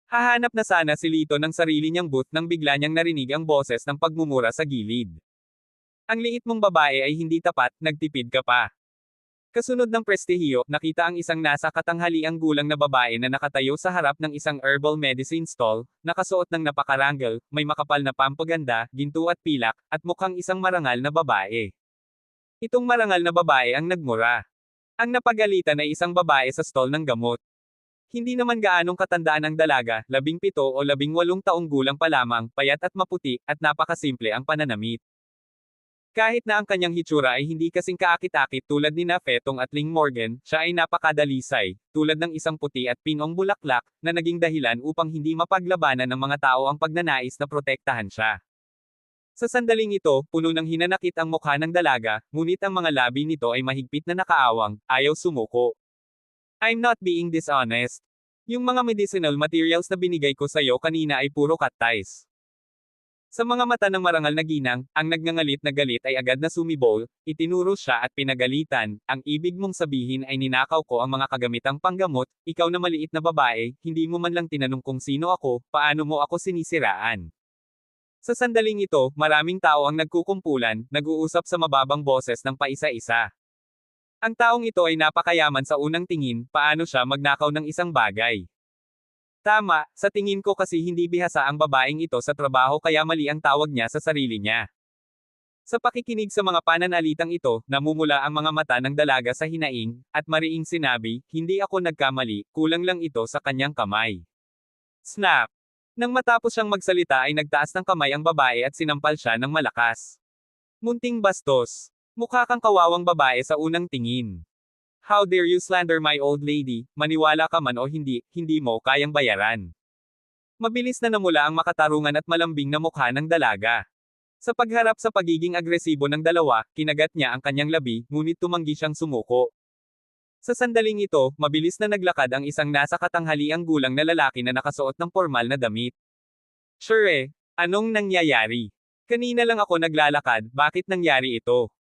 Hahanap na sana si Lito ng sarili niyang booth nang bigla niyang narinig ang boses ng pagmumura sa gilid. Ang liit mong babae ay hindi tapat, nagtipid ka pa. Kasunod ng prestihiyo, nakita ang isang nasa katanghaliang gulang na babae na nakatayo sa harap ng isang herbal medicine stall, nakasuot ng napakarangal, may makapal na pampaganda, ginto at pilak, at mukhang isang marangal na babae. Itong marangal na babae ang nagmura. Ang napagalitan ay isang babae sa stall ng gamot. Hindi naman gaanong katandaan ang dalaga, 17 o 18 taong gulang pa lamang, payat at maputi, at napakasimple ang pananamit. Kahit na ang kanyang hitsura ay hindi kasing kaakit-akit tulad ni Fetong at Ling Morgan, siya ay napakadalisay, tulad ng isang puti at pinong bulaklak, na naging dahilan upang hindi mapaglabanan ng mga tao ang pagnanais na protektahan siya. Sa sandaling ito, puno ng hinanakit ang mukha ng dalaga, ngunit ang mga labi nito ay mahigpit na nakaawang, ayaw sumuko. I'm not being dishonest. Yung mga medicinal materials na binigay ko sa'yo kanina ay puro cut ties. Sa mga mata ng marangal na ginang, ang nagngangalit na galit ay agad na sumibol, itinuro siya at pinagalitan, ang ibig mong sabihin ay ninakaw ko ang mga kagamitang panggamot, ikaw na maliit na babae, hindi mo man lang tinanong kung sino ako, paano mo ako sinisiraan. Sa sandaling ito, maraming tao ang nagkukumpulan, nag-uusap sa mababang boses ng paisa-isa. Ang taong ito ay napakayaman sa unang tingin, paano siya magnakaw ng isang bagay. Tama, sa tingin ko kasi hindi bihasa ang babaeng ito sa trabaho kaya mali ang tawag niya sa sarili niya. Sa pakikinig sa mga pananalitang ito, namumula ang mga mata ng dalaga sa hinaing, at mariing sinabi, hindi ako nagkamali, kulang lang ito sa kanyang kamay. Snap! Nang matapos siyang magsalita ay nagtaas ng kamay ang babae at sinampal siya ng malakas. Munting bastos. Mukha kang kawawang babae sa unang tingin. How dare you slander my old lady, maniwala ka man o hindi, hindi mo kayang bayaran. Mabilis na namula ang makatarungan at malambing na mukha ng dalaga. Sa pagharap sa pagiging agresibo ng dalawa, kinagat niya ang kanyang labi, ngunit tumanggi siyang sumuko. Sa sandaling ito, mabilis na naglakad ang isang nasa katanghaliang gulang na lalaki na nakasuot ng formal na damit. Sure, anong nangyayari? Kanina lang ako naglalakad, bakit nangyari ito?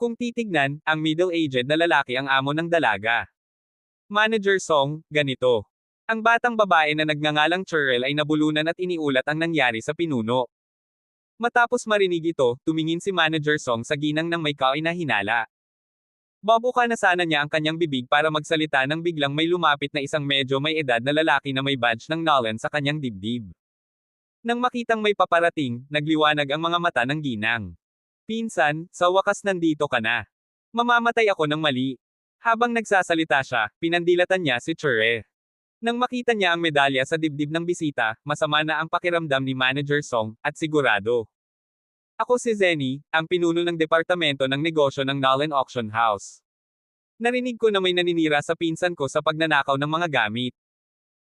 Kung titignan, ang middle-aged na lalaki ang amo ng dalaga. Manager Song, ganito. Ang batang babae na nagngangalang Cheryl ay nabulunan at iniulat ang nangyari sa pinuno. Matapos marinig ito, tumingin si Manager Song sa ginang ng may kainahinala. Babuka na sana niya ang kanyang bibig para magsalita nang biglang may lumapit na isang medyo may edad na lalaki na may badge ng Nolan sa kanyang dibdib. Nang makitang may paparating, nagliwanag ang mga mata ng ginang. Pinsan, sa wakas nandito ka na. Mamamatay ako ng mali. Habang nagsasalita siya, pinandilatan niya si Chure. Nang makita niya ang medalya sa dibdib ng bisita, masama na ang pakiramdam ni Manager Song, at sigurado. Ako si Zenny, ang pinuno ng departamento ng negosyo ng Nolan Auction House. Narinig ko na may naninira sa pinsan ko sa pagnanakaw ng mga gamit.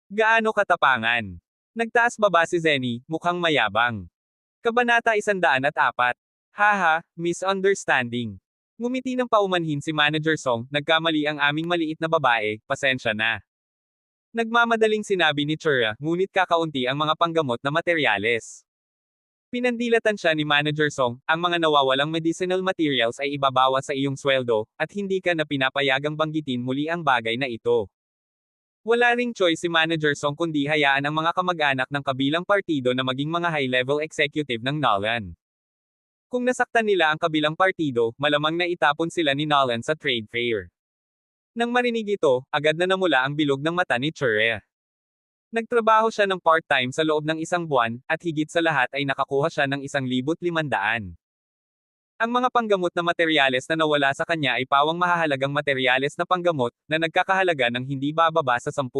Gaano katapangan? Nagtaas baba si Zenny, mukhang mayabang. Kabanata 104. Haha, misunderstanding. Ngumiti ng paumanhin si Manager Song, nagkamali ang aming maliit na babae, pasensya na. Nagmamadaling sinabi ni Chura, ngunit kakaunti ang mga panggamot na materyales. Pinandilatan siya ni Manager Song, ang mga nawawalang medicinal materials ay ibabawas sa iyong sweldo, at hindi ka na pinapayagang banggitin muli ang bagay na ito. Wala ring choice si Manager Song kundi hayaan ang mga kamag-anak ng kabilang partido na maging mga high-level executive ng Nolan. Kung nasaktan nila ang kabilang partido, malamang na itapon sila ni Nolan sa trade fair. Nang marinig ito, agad na namula ang bilog ng mata ni Chure. Nagtrabaho siya ng part-time sa loob ng isang buwan, at higit sa lahat ay nakakuha siya ng 1,500. Ang mga panggamot na materyales na nawala sa kanya ay pawang mahahalagang materyales na panggamot, na nagkakahalaga ng hindi bababa sa 10,000.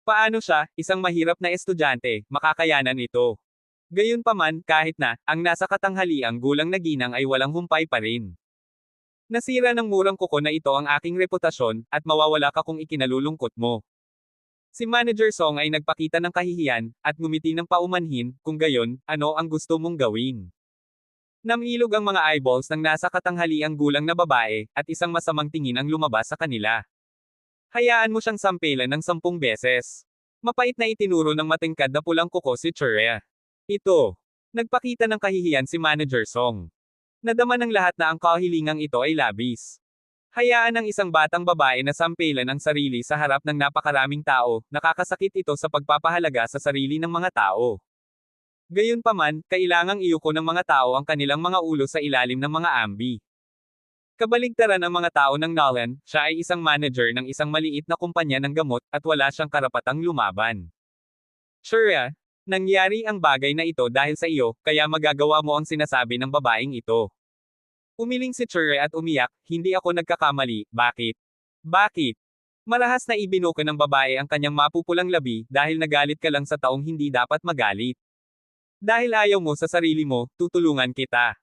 Paano siya, isang mahirap na estudyante, makakayanan ito? Gayunpaman, kahit na, ang nasa katanghaliang gulang na ginang ay walang humpay pa rin. Nasira ng murang kuko na ito ang aking reputasyon, at mawawala ka kung ikinalulungkot mo. Si Manager Song ay nagpakita ng kahihiyan, at ngumiti ng paumanhin, kung gayon, ano ang gusto mong gawin? Namilog ang mga eyeballs ng nasa katanghaliang gulang na babae, at isang masamang tingin ang lumabas sa kanila. Hayaan mo siyang sampelan ng 10 beses. Mapait na itinuro ng matingkad na pulang kuko si Chure. Ito. Nagpakita ng kahihiyan si Manager Song. Nadama ng lahat na ang kahilingang ito ay labis. Hayaan ng isang batang babae na sampelan ang sarili sa harap ng napakaraming tao, nakakasakit ito sa pagpapahalaga sa sarili ng mga tao. Gayunpaman, kailangang iyuko ng mga tao ang kanilang mga ulo sa ilalim ng mga ambi. Kabaligtaran ang mga tao ng Nolan, siya ay isang manager ng isang maliit na kumpanya ng gamot at wala siyang karapatang lumaban. Sure, nangyari ang bagay na ito dahil sa iyo, kaya magagawa mo ang sinasabi ng babaeng ito. Umiling si Chure at umiyak, hindi ako nagkakamali, bakit? Bakit? Marahas na ibinuko ng babae ang kanyang mapupulang labi dahil nagalit ka lang sa taong hindi dapat magalit. Dahil ayaw mo sa sarili mo, tutulungan kita.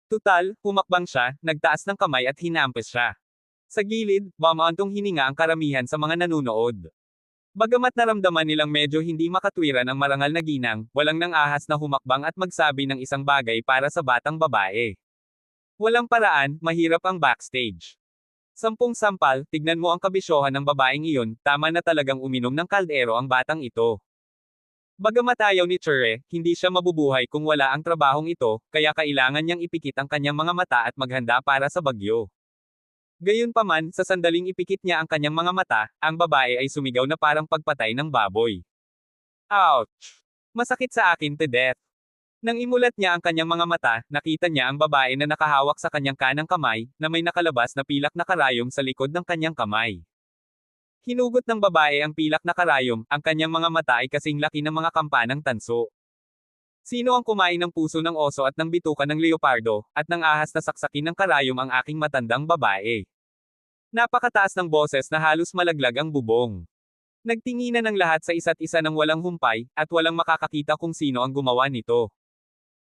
Tutal, humakbang siya, nagtaas ng kamay at hinampes siya. Sa gilid, bumantong hininga ang karamihan sa mga nanunood. Bagamat naramdaman nilang medyo hindi makatwiran ang marangal na ginang, walang nang ahas na humakbang at magsabi ng isang bagay para sa batang babae. Walang paraan, mahirap ang backstage. 10 sampal, tignan mo ang kabisyohan ng babaeng iyon, tama na talagang uminom ng kaldero ang batang ito. Bagamat ayaw ni Chure, hindi siya mabubuhay kung wala ang trabahong ito, kaya kailangan niyang ipikit ang kanyang mga mata at maghanda para sa bagyo. Gayunpaman, sa sandaling ipikit niya ang kanyang mga mata, ang babae ay sumigaw na parang pagpatay ng baboy. Ouch! Masakit sa akin to death. Nang imulat niya ang kanyang mga mata, nakita niya ang babae na nakahawak sa kanyang kanang kamay, na may nakalabas na pilak na karayom sa likod ng kanyang kamay. Hinugot ng babae ang pilak na karayom, ang kanyang mga mata ay kasing laki ng mga kampanang tanso. Sino ang kumain ng puso ng oso at ng bituka ng leopardo, at ng ahas na saksakin ng karayom ang aking matandang babae? Napakataas ng boses na halos malaglag ang bubong. Nagtinginan ng lahat sa isa't isa ng walang humpay, at walang makakakita kung sino ang gumawa nito.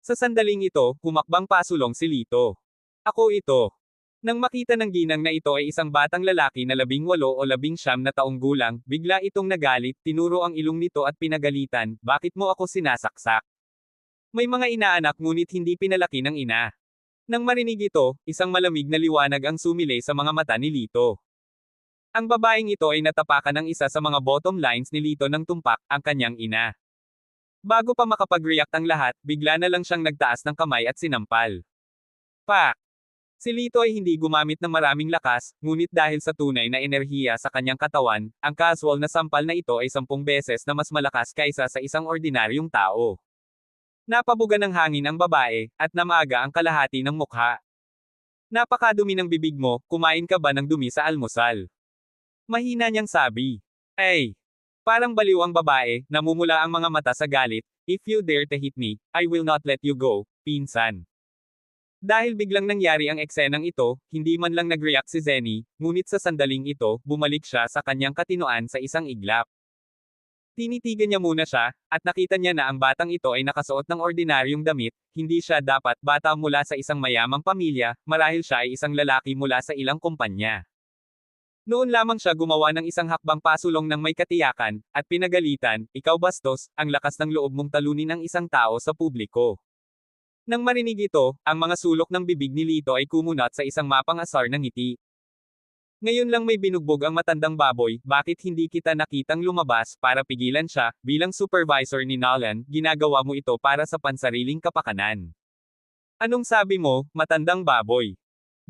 Sa sandaling ito, humakbang pasulong si Lito. Ako ito. Nang makita ng ginang na ito ay isang batang lalaki na 18 o 19 na taong gulang, bigla itong nagalit, tinuro ang ilong nito at pinagalitan, bakit mo ako sinasaksak? May mga inaanak ngunit hindi pinalaki ng ina. Nang marinig ito, isang malamig na liwanag ang sumilay sa mga mata ni Lito. Ang babaeng ito ay natapakan ng isa sa mga bottom lines ni Lito ng tumpak, ang kanyang ina. Bago pa makapag-react ang lahat, bigla na lang siyang nagtaas ng kamay at sinampal. Pak! Si Lito ay hindi gumamit ng maraming lakas, ngunit dahil sa tunay na enerhiya sa kanyang katawan, ang casual na sampal na ito ay 10 beses na mas malakas kaysa sa isang ordinaryong tao. Napabuga ng hangin ang babae, at namaga ang kalahati ng mukha. Napakadumi ng bibig mo, kumain ka ba ng dumi sa almusal? Mahina niyang sabi. Ay! Parang baliw ang babae, namumula ang mga mata sa galit, if you dare to hit me, I will not let you go, pinsan. Dahil biglang nangyari ang eksenang ito, hindi man lang nag-react si Zenny, ngunit sa sandaling ito, bumalik siya sa kanyang katinoan sa isang iglap. Tinitigan niya muna siya, at nakita niya na ang batang ito ay nakasuot ng ordinaryong damit, hindi siya dapat bata mula sa isang mayamang pamilya, marahil siya ay isang lalaki mula sa ilang kumpanya. Noon lamang siya gumawa ng isang hakbang pasulong ng may katiyakan, at pinagalitan, ikaw bastos, ang lakas ng loob mong talunin ang isang tao sa publiko. Nang marinig ito, ang mga sulok ng bibig ni Lito ay kumunat sa isang mapang-asar na ngiti. Ngayon lang may binugbog ang matandang baboy, bakit hindi kita nakitang lumabas para pigilan siya, bilang supervisor ni Nolan, ginagawa mo ito para sa pansariling kapakanan. Anong sabi mo, matandang baboy?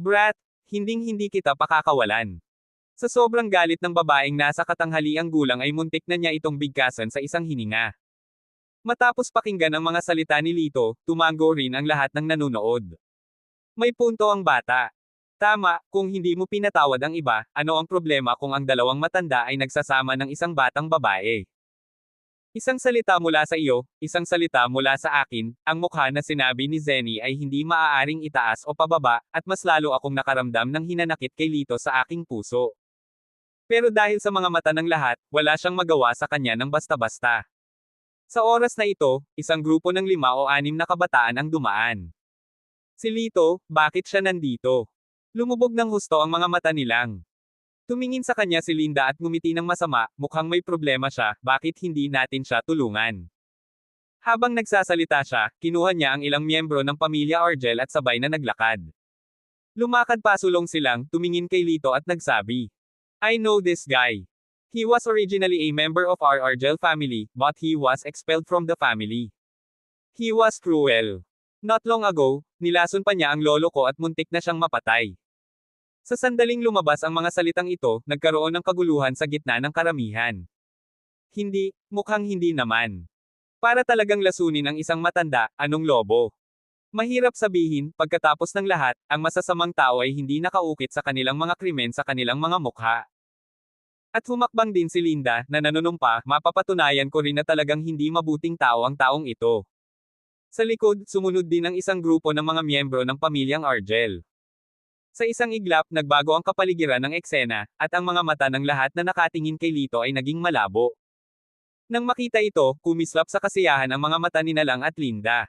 Brat, hinding-hindi kita pakakawalan. Sa sobrang galit ng babaeng nasa katanghaliang gulang ay muntik na niya itong bigkasan sa isang hininga. Matapos pakinggan ang mga salita ni Lito, tumango rin ang lahat ng nanunood. May punto ang bata. Tama, kung hindi mo pinatawad ang iba, ano ang problema kung ang dalawang matanda ay nagsasama ng isang batang babae? Isang salita mula sa iyo, isang salita mula sa akin, ang mukha na sinabi ni Zenny ay hindi maaaring itaas o pababa, at mas lalo akong nakaramdam ng hinanakit kay Lito sa aking puso. Pero dahil sa mga mata ng lahat, wala siyang magawa sa kanya ng basta-basta. Sa oras na ito, isang grupo ng 5 o 6 na kabataan ang dumaan. Si Lito, bakit siya nandito? Lumubog ng husto ang mga mata nilang. Tumingin sa kanya si Linda at ngumiti ng masama, mukhang may problema siya, bakit hindi natin siya tulungan? Habang nagsasalita siya, kinuha niya ang ilang miyembro ng pamilya Argel at sabay na naglakad. Lumakad pasulong silang, tumingin kay Lito at nagsabi. I know this guy. He was originally a member of our Argel family, but he was expelled from the family. He was cruel. Not long ago, nilason pa niya ang lolo ko at muntik na siyang mapatay. Sa sandaling lumabas ang mga salitang ito, nagkaroon ng kaguluhan sa gitna ng karamihan. Hindi, mukhang hindi naman. Para talagang lasunin ang isang matanda, anong lobo? Mahirap sabihin, pagkatapos ng lahat, ang masasamang tao ay hindi nakaukit sa kanilang mga krimen sa kanilang mga mukha. At humakbang din si Linda, na nanunumpa, mapapatunayan ko rin na talagang hindi mabuting tao ang taong ito. Sa likod, sumunod din ang isang grupo ng mga miyembro ng pamilyang Argel. Sa isang iglap, nagbago ang kapaligiran ng eksena, at ang mga mata ng lahat na nakatingin kay Lito ay naging malabo. Nang makita ito, kumislap sa kasiyahan ang mga mata ni Nalang at Linda.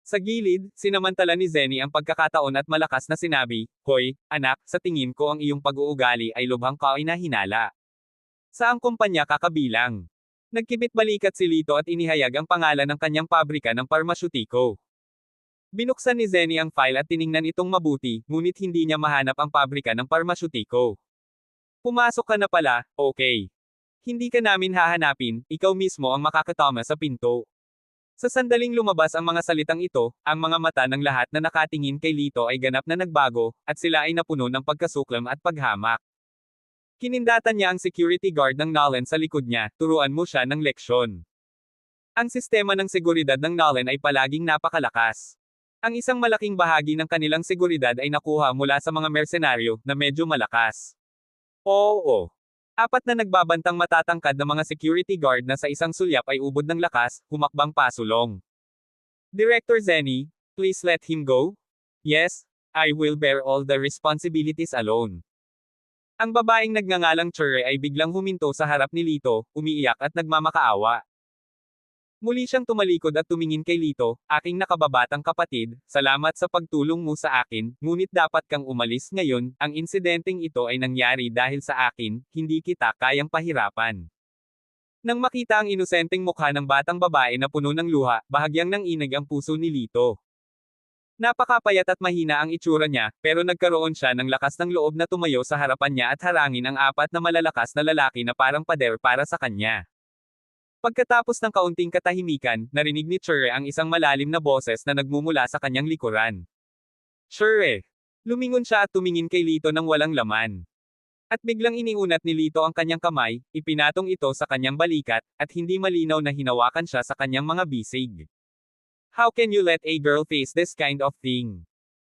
Sa gilid, sinamantala ni Zenny ang pagkakataon at malakas na sinabi, "Hoy, anak, sa tingin ko ang iyong pag-uugali ay lubhang kainahinala. Saang kumpanya kakabilang?" Nagkibit balikat si Lito at inihayag ang pangalan ng kanyang pabrika ng parmasyutiko. Binuksan ni Zenny ang file at tiningnan itong mabuti, ngunit hindi niya mahanap ang pabrika ng parmasyutiko. "Pumasok ka na pala, okay. Hindi ka namin hahanapin, ikaw mismo ang makakatama sa pinto." Sa sandaling lumabas ang mga salitang ito, ang mga mata ng lahat na nakatingin kay Lito ay ganap na nagbago, at sila ay napuno ng pagkasuklam at paghamak. Kinindatan niya ang security guard ng Nolan sa likod niya, "Turuan mo siya ng leksyon." Ang sistema ng seguridad ng Nolan ay palaging napakalakas. Ang isang malaking bahagi ng kanilang seguridad ay nakuha mula sa mga mersenaryo, na medyo malakas. Oo. Apat na nagbabantang matatangkad na mga security guard na sa isang sulyap ay ubod ng lakas, humakbang pasulong. "Director Zenny, please let him go? Yes, I will bear all the responsibilities alone." Ang babaeng nagngangalang Chure ay biglang huminto sa harap ni Lito, umiiyak at nagmamakaawa. Muli siyang tumalikod at tumingin kay Lito, "Aking nakababatang kapatid, salamat sa pagtulong mo sa akin, ngunit dapat kang umalis ngayon, ang insidenteng ito ay nangyari dahil sa akin, hindi kita kayang pahirapan." Nang makita ang inosenteng mukha ng batang babae na puno ng luha, bahagyang nanginig ang puso ni Lito. Napakapayat at mahina ang itsura niya, pero nagkaroon siya ng lakas ng loob na tumayo sa harapan niya at harangin ang apat na malalakas na lalaki na parang pader para sa kanya. Pagkatapos ng kaunting katahimikan, narinig ni Chure ang isang malalim na boses na nagmumula sa kanyang likuran. "Chure!" Lumingon siya at tumingin kay Lito ng walang laman. At biglang iniunat ni Lito ang kanyang kamay, ipinatong ito sa kanyang balikat, at hindi malinaw na hinawakan siya sa kanyang mga bisig. "How can you let a girl face this kind of thing?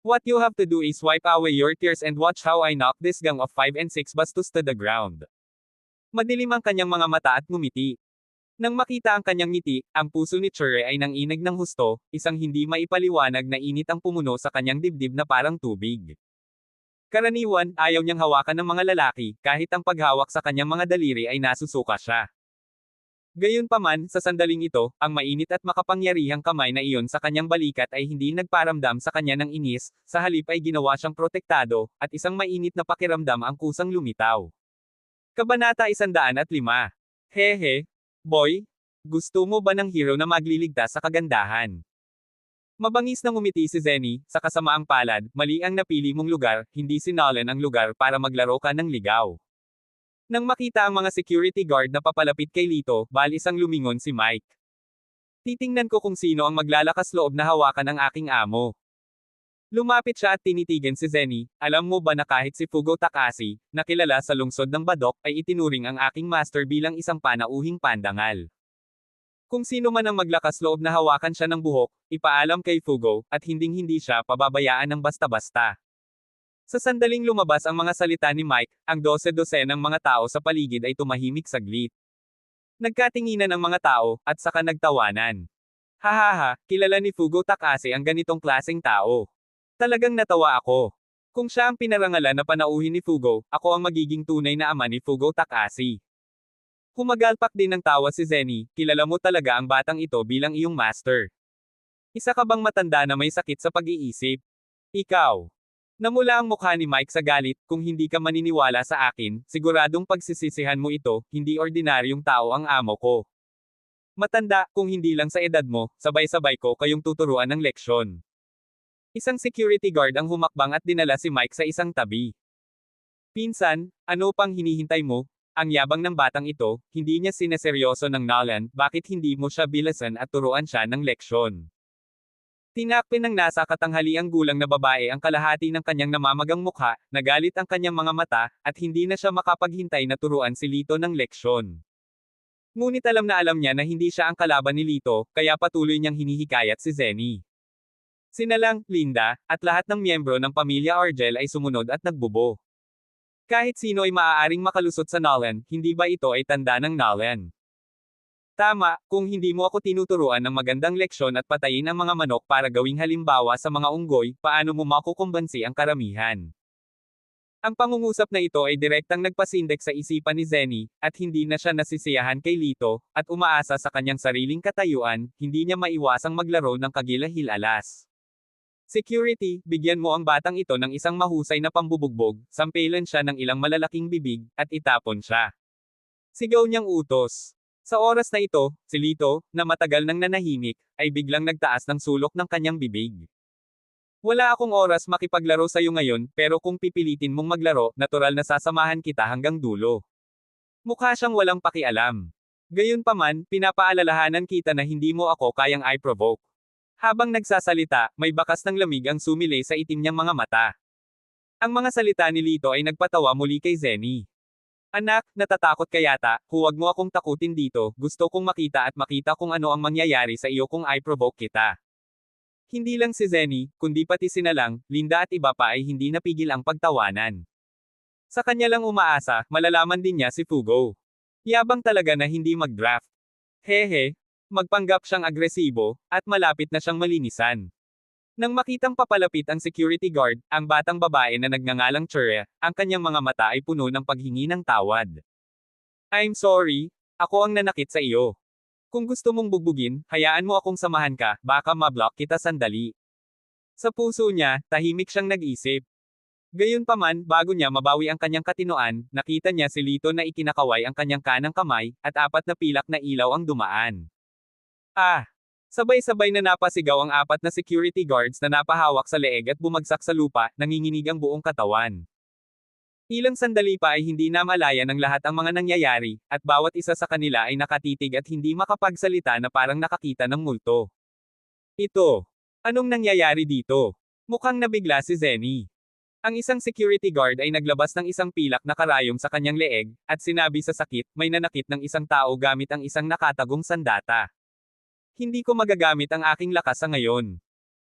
What you have to do is wipe away your tears and watch how I knock this gang of 5 and 6 bastos to the ground." Madilim ang kanyang mga mata at ngumiti. Nang makita ang kanyang ngiti, ang puso ni Chure ay nanginig ng husto, isang hindi maipaliwanag na init ang pumuno sa kanyang dibdib na parang tubig. Karaniwan, ayaw niyang hawakan ng mga lalaki, kahit ang paghawak sa kanyang mga daliri ay nasusuka siya. Gayunpaman, sa sandaling ito, ang mainit at makapangyarihang kamay na iyon sa kanyang balikat ay hindi nagparamdam sa kanya ng inis, sa halip ay ginawa siyang protektado, at isang mainit na pakiramdam ang kusang lumitaw. Kabanata 105. Hehe. Boy, gusto mo ba ng hero na magliligtas sa kagandahan? Mabangis na ngumiti si Zenny, sa kasamaang palad, mali ang napili mong lugar, hindi si Nolan ang lugar para maglaro ka ng ligaw. Nang makita ang mga security guard na papalapit kay Lito, balisang lumingon si Mike. "Titingnan ko kung sino ang maglalakas loob na hawakan ang aking amo." Lumapit siya at tinitigan si Zenny, "Alam mo ba na kahit si Fugo Takashi, na kilala sa lungsod ng Badok, ay itinuring ang aking master bilang isang panauhing pandangal. Kung sino man ang maglakas loob na hawakan siya ng buhok, ipaalam kay Fugo, at hinding-hindi siya pababayaan ng basta-basta." Sa sandaling lumabas ang mga salita ni Mike, ang dose-dose ng mga tao sa paligid ay tumahimik saglit. Nagkatinginan ang mga tao, at saka nagtawanan. "Hahaha, kilala ni Fugo Takashi ang ganitong klaseng tao. Talagang natawa ako. Kung siya ang pinarangalan na panauhin ni Fugo, ako ang magiging tunay na ama ni Fugo Takashi." Humagalpak din ng tawa si Zenny, "Kilala mo talaga ang batang ito bilang iyong master. Isa ka bang matanda na may sakit sa pag-iisip? Ikaw." Namula ang mukha ni Mike sa galit, "Kung hindi ka maniniwala sa akin, siguradong pagsisisihan mo ito, hindi ordinaryong tao ang amo ko. Matanda, kung hindi lang sa edad mo, sabay-sabay ko kayong tuturuan ng leksyon." Isang security guard ang humakbang at dinala si Mike sa isang tabi. "Pinsan, ano pang hinihintay mo? ang yabang ng batang ito, hindi niya sineseryoso ng Nolan, bakit hindi mo siya bilasan at turuan siya ng leksyon? Tinakpin ng nasa katanghaliang gulang na babae ang kalahati ng kanyang namamagang mukha, nagalit ang kanyang mga mata, at hindi na siya makapaghintay na turuan si Lito ng leksyon. Ngunit alam niya na hindi siya ang kalaban ni Lito, kaya patuloy niyang hinihikayat si Zenny. Sinalang, Linda, at lahat ng miyembro ng pamilya Argel ay sumunod at nagbubo. Kahit sino ay maaaring makalusot sa Nolan, hindi ba ito ay tanda ng Nolan? Tama, kung hindi mo ako tinuturuan ng magandang leksyon at patayin ang mga manok para gawing halimbawa sa mga unggoy, paano mo makukumbansi ang karamihan? Ang pangungusap na ito ay direktang nagpasindak sa isipan ni Zenny, at hindi na siya nasisiyahan kay Lito, at umaasa sa kanyang sariling katayuan, hindi niya maiwasang maglaro ng kagilahil-alas. Security, bigyan mo ang batang ito ng isang mahusay na pambubugbog, sampelan siya ng ilang malalaking bibig, at itapon siya. Sigaw niyang utos. Sa oras na ito, si Lito, na matagal nang nanahimik, ay biglang nagtaas ng sulok ng kanyang bibig. Wala akong oras makipaglaro sa iyo ngayon, pero kung pipilitin mong maglaro, natural na sasamahan kita hanggang dulo. Mukha siyang walang pakialam. Gayunpaman, pinapaalalahanan kita na hindi mo ako kayang i-provoke. Habang nagsasalita, may bakas ng lamig ang sumilay sa itim niyang mga mata. Ang mga salita ni Lito ay nagpatawa muli kay Zenny. Anak, natatakot ka yata, huwag mo akong takutin dito, gusto kong makita kung ano ang mangyayari sa iyo kung i-provoke kita. Hindi lang si Zenny, kundi pati sinalang, Linda at iba pa ay hindi napigil ang pagtawanan. Sa kanya lang umaasa, malalaman din niya si Fugo. Yabang talaga na hindi mag-draft. Hehe, magpanggap siyang agresibo, at malapit na siyang malinisan. Nang makitang papalapit ang security guard, ang batang babae na nagngangalang Churre, ang kanyang mga mata ay puno ng paghingi ng tawad. I'm sorry, ako ang nanakit sa iyo. Kung gusto mong bugbugin, hayaan mo akong samahan ka, baka mablock kita sandali. Sa puso niya, tahimik siyang nag-isip. Gayunpaman, bago niya mabawi ang kanyang katinoan, nakita niya si Lito na ikinakaway ang kanyang kanang kamay, at 4 na pilak na ilaw ang dumaan. Ah! Sabay-sabay na napasigaw ang 4 na security guards na napahawak sa leeg at bumagsak sa lupa, nanginginig ang buong katawan. Ilang sandali pa ay hindi na malaya ng lahat ang mga nangyayari, at bawat isa sa kanila ay nakatitig at hindi makapagsalita na parang nakakita ng multo. Ito. Anong nangyayari dito? Mukhang nabigla si Zenny. Ang isang security guard ay naglabas ng isang pilak na karayom sa kanyang leeg, at sinabi sa sakit, may nanakit ng isang tao gamit ang isang nakatagong sandata. Hindi ko magagamit ang aking lakas sa ngayon.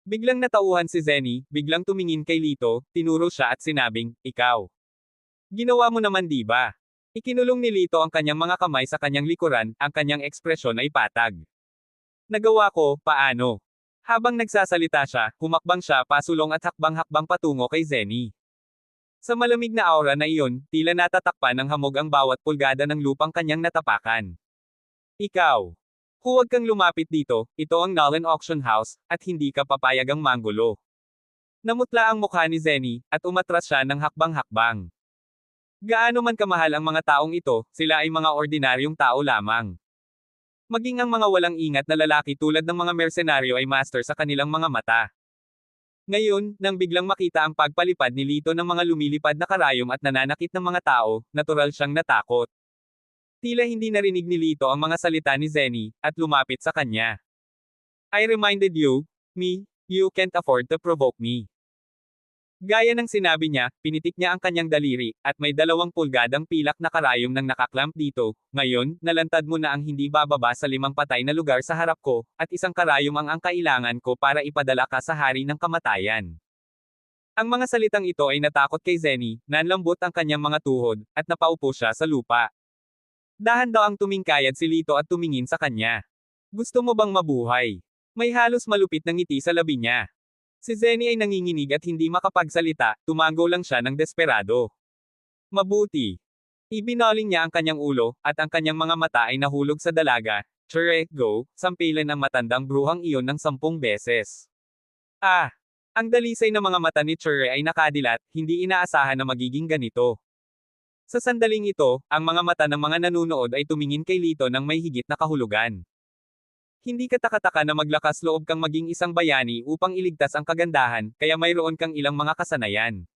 Biglang natauhan si Zenny, biglang tumingin kay Lito, tinuro siya at sinabing, ikaw. Ginawa mo naman di ba? Ikinulong ni Lito ang kanyang mga kamay sa kanyang likuran, ang kanyang ekspresyon ay patag. Nagawa ko, paano? Habang nagsasalita siya, humakbang siya pasulong at hakbang-hakbang patungo kay Zenny. Sa malamig na aura na iyon, tila natatakpan ng hamog ang bawat pulgada ng lupang kanyang natapakan. Ikaw. Huwag kang lumapit dito, ito ang Nolan Auction House, at hindi ka papayagang manggulo. Namutla ang mukha ni Zenny, at umatras siya ng hakbang-hakbang. Gaano man kamahal ang mga taong ito, sila ay mga ordinaryong tao lamang. Maging ang mga walang ingat na lalaki tulad ng mga mersenaryo ay master sa kanilang mga mata. Ngayon, nang biglang makita ang pagpalipad ni Lito ng mga lumilipad na karayom at nananakit ng mga tao, natural siyang natakot. Tila hindi narinig ni Lito ang mga salita ni Zenny, at lumapit sa kanya. I reminded you, you can't afford to provoke me. Gaya ng sinabi niya, pinitik niya ang kanyang daliri, at may 2 pulgadang pilak na karayom nang nakaklamp dito. Ngayon, nalantad mo na ang hindi bababa sa 5 patay na lugar sa harap ko, at isang karayom ang kailangan ko para ipadala ka sa hari ng kamatayan. Ang mga salitang ito ay natakot kay Zenny, nanlambot ang kanyang mga tuhod, at napaupo siya sa lupa. Dahan daw ang tumingkayad si Lito at tumingin sa kanya. Gusto mo bang mabuhay? May halos malupit na ngiti sa labi niya. Si Zenny ay nanginginig at hindi makapagsalita, tumango lang siya ng desperado. Mabuti. Ibinaling niya ang kanyang ulo, at ang kanyang mga mata ay nahulog sa dalaga. Chure, go, sampilan ang matandang bruhang iyon ng 10 beses. Ah! Ang dalisay na mga mata ni Chure ay nakadilat, hindi inaasahan na magiging ganito. Sa sandaling ito, ang mga mata ng mga nanunood ay tumingin kay Lito ng may higit na kahulugan. Hindi katakataka na maglakas loob kang maging isang bayani upang iligtas ang kagandahan, kaya mayroon kang ilang mga kasanayan.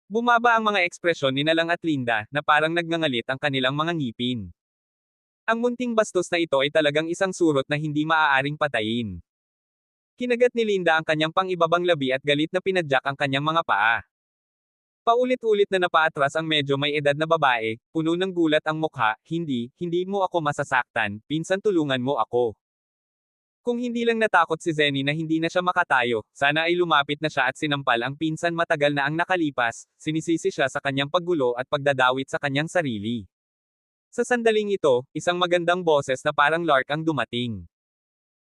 Bumaba ang mga ekspresyon ni Nalang at Linda, na parang nagngangalit ang kanilang mga ngipin. Ang munting bastos na ito ay talagang isang surot na hindi maaaring patayin. Kinagat ni Linda ang kanyang pang-ibabang labi at galit na pinadyak ang kanyang mga paa. Paulit-ulit na napaatras ang medyo may edad na babae, puno ng gulat ang mukha, hindi mo ako masasaktan, pinsan tulungan mo ako. Kung hindi lang natakot si Zenny na hindi na siya makatayo, sana ay lumapit na siya at sinampal ang pinsan matagal na ang nakalipas, sinisisi siya sa kanyang paggulo at pagdadawit sa kanyang sarili. Sa sandaling ito, isang magandang boses na parang lark ang dumating.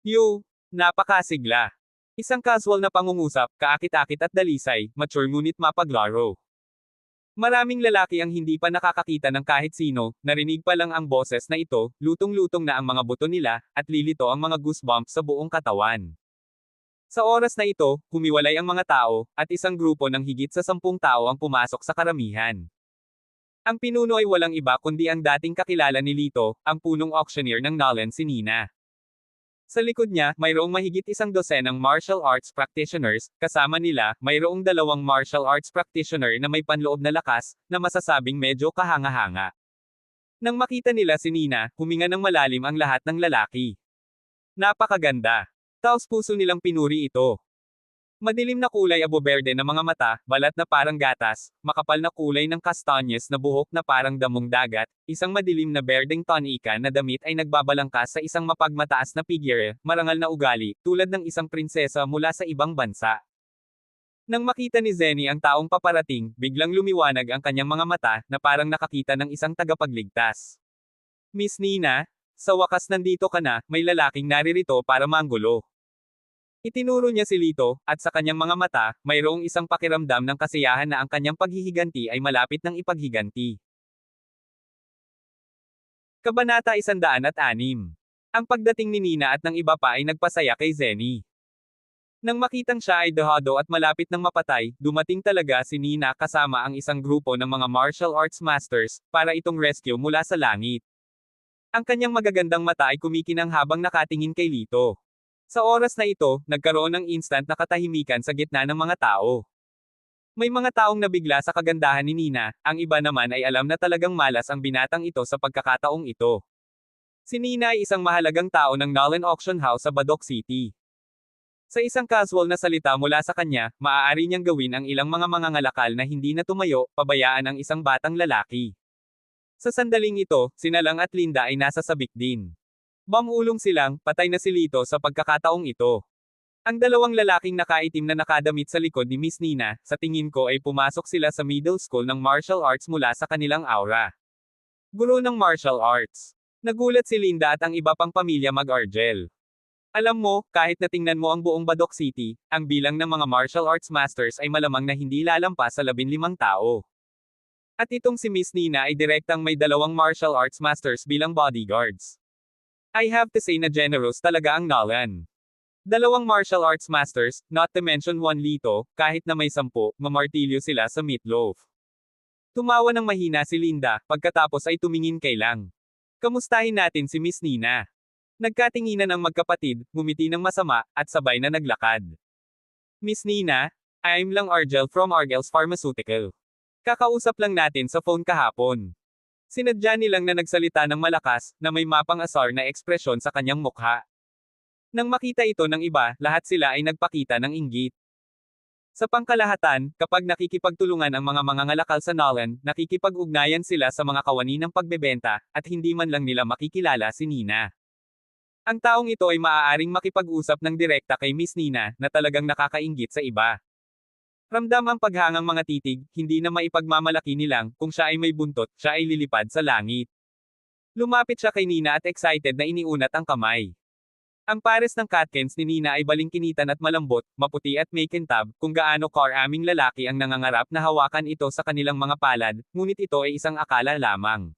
Yo! Napakasigla. Isang casual na pangungusap, kaakit-akit at dalisay, mature ngunit mapaglaro. Maraming lalaki ang hindi pa nakakakita ng kahit sino, narinig pa lang ang boses na ito, lutong-lutong na ang mga buto nila, at lilito ang mga goosebumps sa buong katawan. Sa oras na ito, humiwalay ang mga tao, at isang grupo ng higit sa 10 tao ang pumasok sa karamihan. Ang pinuno ay walang iba kundi ang dating kakilala ni Lito, ang punong auctioneer ng Nolan si Nina. Sa likod niya, mayroong mahigit 100 martial arts practitioners, kasama nila, mayroong 2 martial arts practitioner na may panloob na lakas, na masasabing medyo kahanga-hanga. Nang makita nila si Nina, huminga ng malalim ang lahat ng lalaki. Napakaganda. Taos puso nilang pinuri ito. Madilim na kulay abo-berde na mga mata, balat na parang gatas, makapal na kulay ng kastanyes na buhok na parang damong dagat, isang madilim na berdeng tonika na damit ay nagbabalangkas sa isang mapagmataas na figure, marangal na ugali, tulad ng isang prinsesa mula sa ibang bansa. Nang makita ni Zenny ang taong paparating, biglang lumiwanag ang kanyang mga mata, na parang nakakita ng isang tagapagligtas. Miss Nina, sa wakas nandito ka na, may lalaking naririto para manggulo. Itinuro niya si Lito, at sa kanyang mga mata, mayroong isang pakiramdam ng kasiyahan na ang kanyang paghihiganti ay malapit ng ipaghiganti. Kabanata 106. Ang pagdating ni Nina at ng iba pa ay nagpasaya kay Zenny. Nang makitang siya ay dehado at malapit ng mapatay, dumating talaga si Nina kasama ang isang grupo ng mga martial arts masters, para itong rescue mula sa langit. Ang kanyang magagandang mata ay kumikinang habang nakatingin kay Lito. Sa oras na ito, nagkaroon ng instant na katahimikan sa gitna ng mga tao. May mga taong nabigla sa kagandahan ni Nina, ang iba naman ay alam na talagang malas ang binatang ito sa pagkakataong ito. Si Nina ay isang mahalagang tao ng Nolan Auction House sa Badoc City. Sa isang casual na salita mula sa kanya, maaari niyang gawin ang ilang mga mangangalakal na hindi na tumayo, pabayaan ang isang batang lalaki. Sa sandaling ito, si Nalang at Linda ay nasa sabik din. Bamulong silang, patay na si Lito sa pagkakataong ito. Ang dalawang lalaking nakaitim na nakadamit sa likod ni Miss Nina, sa tingin ko ay pumasok sila sa middle school ng martial arts mula sa kanilang aura. Guro ng martial arts. Nagulat si Linda at ang iba pang pamilya mag-Argel. Alam mo, kahit na tingnan mo ang buong Badoc City, ang bilang ng mga martial arts masters ay malamang na hindi lalampas sa 15 tao. At itong si Miss Nina ay direktang may 2 martial arts masters bilang bodyguards. I have to say na generous talaga ang Nolan. 2 martial arts masters, not to mention 1 Lito, kahit na may 10, mamartilyo sila sa meatloaf. Tumawa ng mahina si Linda, pagkatapos ay tumingin kay Lang. Kamustahin natin si Miss Nina. Nagkatinginan ang magkapatid, ngumiti ng masama, at sabay na naglakad. Miss Nina, I'm Lang Argel from Argel's Pharmaceutical. Kakausap lang natin sa phone kahapon. Sinadya nilang na nagsalita ng malakas, na may mapang-asar na ekspresyon sa kanyang mukha. Nang makita ito ng iba, lahat sila ay nagpakita ng inggit. Sa pangkalahatan, kapag nakikipagtulungan ang mga mangangalakal sa Nolan, nakikipag-ugnayan sila sa mga kawani ng pagbebenta, at hindi man lang nila makikilala si Nina. Ang taong ito ay maaaring makipag-usap ng direkta kay Miss Nina, na talagang nakakainggit sa iba. Ramdam ang paghangang mga titig, hindi na maipagmamalaki nilang, kung siya ay may buntot, siya ay lilipad sa langit. Lumapit siya kay Nina at excited na iniunat ang kamay. Ang pares ng catkins ni Nina ay balingkinitan at malambot, maputi at may kintab, kung gaano karaming lalaki ang nangangarap na hawakan ito sa kanilang mga palad, ngunit ito ay isang akala lamang.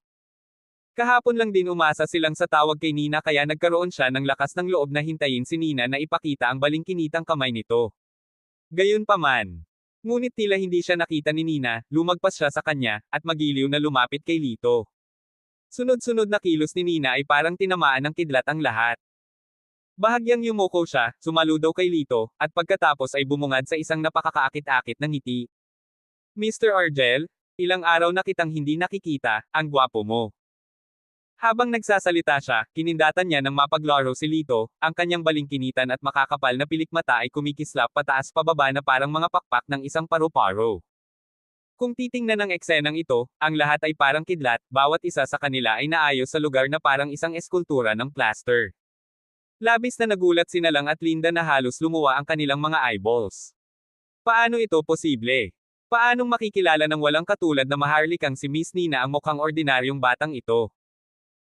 Kahapon lang din umasa silang sa tawag kay Nina kaya nagkaroon siya ng lakas ng loob na hintayin si Nina na ipakita ang balingkinitang kamay nito. Gayunpaman. Ngunit tila hindi siya nakita ni Nina, lumagpas siya sa kanya, at magiliw na lumapit kay Lito. Sunod-sunod na kilos ni Nina ay parang tinamaan ng kidlat ang lahat. Bahagyang yumuko siya, sumaludaw kay Lito, at pagkatapos ay bumungad sa isang napakakaakit-akit na ngiti. Mr. Argel, ilang araw na kitang hindi nakikita, ang gwapo mo. Habang nagsasalita siya, kinindatan niya ng mapaglaro si Lito, ang kanyang balingkinitan at makakapal na pilikmata ay kumikislap pataas pababa na parang mga pakpak ng isang paru-paro. Kung titingnan ng eksenang ito, ang lahat ay parang kidlat, bawat isa sa kanila ay naayos sa lugar na parang isang eskultura ng plaster. Labis na nagulat si Nalang at Linda na halos lumuwa ang kanilang mga eyeballs. Paano ito posible? Paanong makikilala ng walang katulad na maharlikang si Miss Nina ang mukhang ordinaryong batang ito?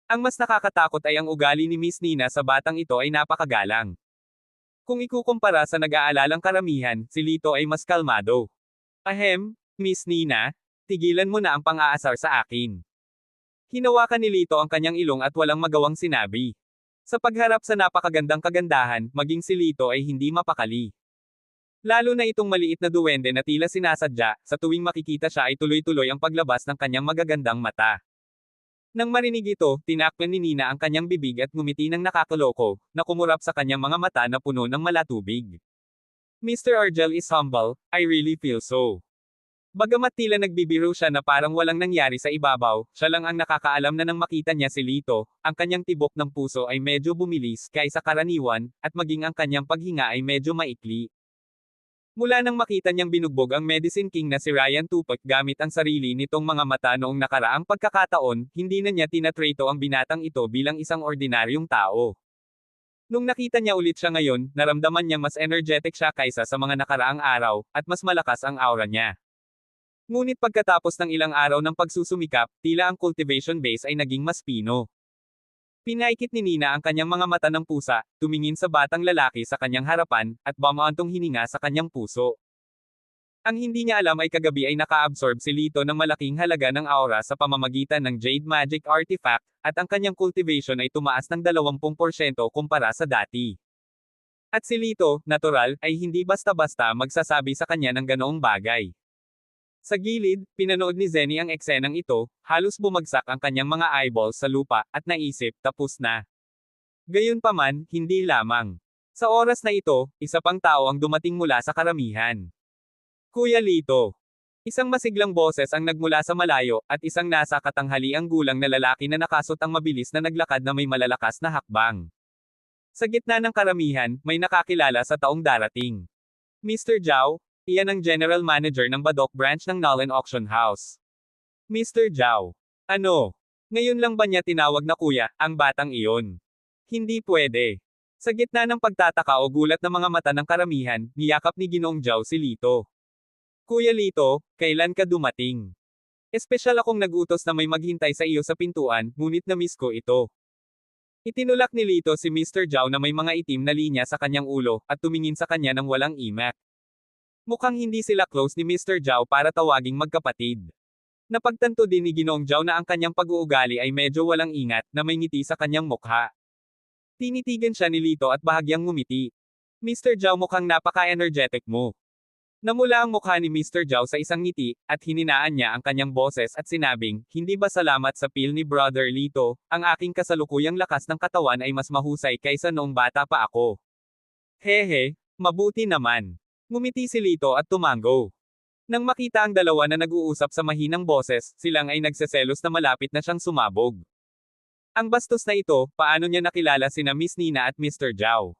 Ang mas nakakatakot ay ang ugali ni Miss Nina sa batang ito ay napakagalang. Kung ikukumpara sa nag-aalalang karamihan, si Lito ay mas kalmado. Ahem, Miss Nina, tigilan mo na ang pang-aasar sa akin. Hinawakan ni Lito ang kanyang ilong at walang magawang sinabi. Sa pagharap sa napakagandang kagandahan, maging si Lito ay hindi mapakali. Lalo na itong maliit na duwende na tila sinasadya, sa tuwing makikita siya ay tuloy-tuloy ang paglabas ng kanyang magagandang mata. Nang marinig ito, tinakpan ni Nina ang kanyang bibig at ngumiti ng nakakaloko, na kumurap sa kanyang mga mata na puno ng malatubig. Mr. Argel is humble, I really feel so. Bagamat tila nagbibiro siya na parang walang nangyari sa ibabaw, siya lang ang nakakaalam na nang makita niya si Lito, ang kanyang tibok ng puso ay medyo bumilis kaysa karaniwan, at maging ang kanyang paghinga ay medyo maikli. Mula nang makita niyang binugbog ang Medicine King na si Ryan Tupac gamit ang sarili nitong mga mata noong nakaraang pagkakataon, hindi na niya tinatrato ang binatang ito bilang isang ordinaryong tao. Nung nakita niya ulit siya ngayon, naramdaman niyang mas energetic siya kaysa sa mga nakaraang araw, at mas malakas ang aura niya. Ngunit pagkatapos ng ilang araw ng pagsusumikap, tila ang cultivation base ay naging mas pino. Pinaikit ni Nina ang kanyang mga mata ng pusa, tumingin sa batang lalaki sa kanyang harapan, at bumantong hininga sa kanyang puso. Ang hindi niya alam ay kagabi ay naka-absorb si Lito ng malaking halaga ng aura sa pamamagitan ng Jade Magic Artifact, at ang kanyang cultivation ay tumaas ng 20% kumpara sa dati. At si Lito, natural, ay hindi basta-basta magsasabi sa kanya ng ganoong bagay. Sa gilid, pinanood ni Zenny ang eksenang ito, halos bumagsak ang kanyang mga eyeballs sa lupa, at naisip, tapos na. Gayunpaman, hindi lamang. Sa oras na ito, isa pang tao ang dumating mula sa karamihan. Kuya Lito. Isang masiglang boses ang nagmula sa malayo, at isang nasa katanghaliang gulang na lalaki na nakasot ang mabilis na naglakad na may malalakas na hakbang. Sa gitna ng karamihan, may nakakilala sa taong darating. Mr. Zhao, iyan ang General Manager ng Badok Branch ng Nolan Auction House. Mr. Zhao. Ano? Ngayon lang ba niya tinawag na kuya, ang batang iyon? Hindi pwede. Sa gitna ng pagtataka o gulat ng mga mata ng karamihan, niyakap ni Ginoong Zhao si Lito. Kuya Lito, kailan ka dumating? Espesyal akong nag-utos na may maghintay sa iyo sa pintuan, ngunit na-miss ko ito. Itinulak ni Lito si Mr. Zhao na may mga itim na linya sa kanyang ulo, at tumingin sa kanya ng walang imak. Mukhang hindi sila close ni Mr. Zhao para tawaging magkapatid. Napagtanto din ni Ginoong Zhao na ang kanyang pag-uugali ay medyo walang ingat, na may ngiti sa kanyang mukha. Tinitigan siya ni Lito at bahagyang ngumiti. Mr. Zhao, mukhang napaka-energetic mo. Namula ang mukha ni Mr. Zhao sa isang ngiti, at hininaan niya ang kanyang boses at sinabing, hindi ba salamat sa pil ni Brother Lito, ang aking kasalukuyang lakas ng katawan ay mas mahusay kaysa noong bata pa ako. Hehe, mabuti naman. Ngumiti si Lito at tumango. Nang makita ang dalawa na nag-uusap sa mahinang boses, silang ay nagseselos na malapit na siyang sumabog. Ang bastos na ito, paano niya nakilala sina Miss Nina at Mr. Zhao?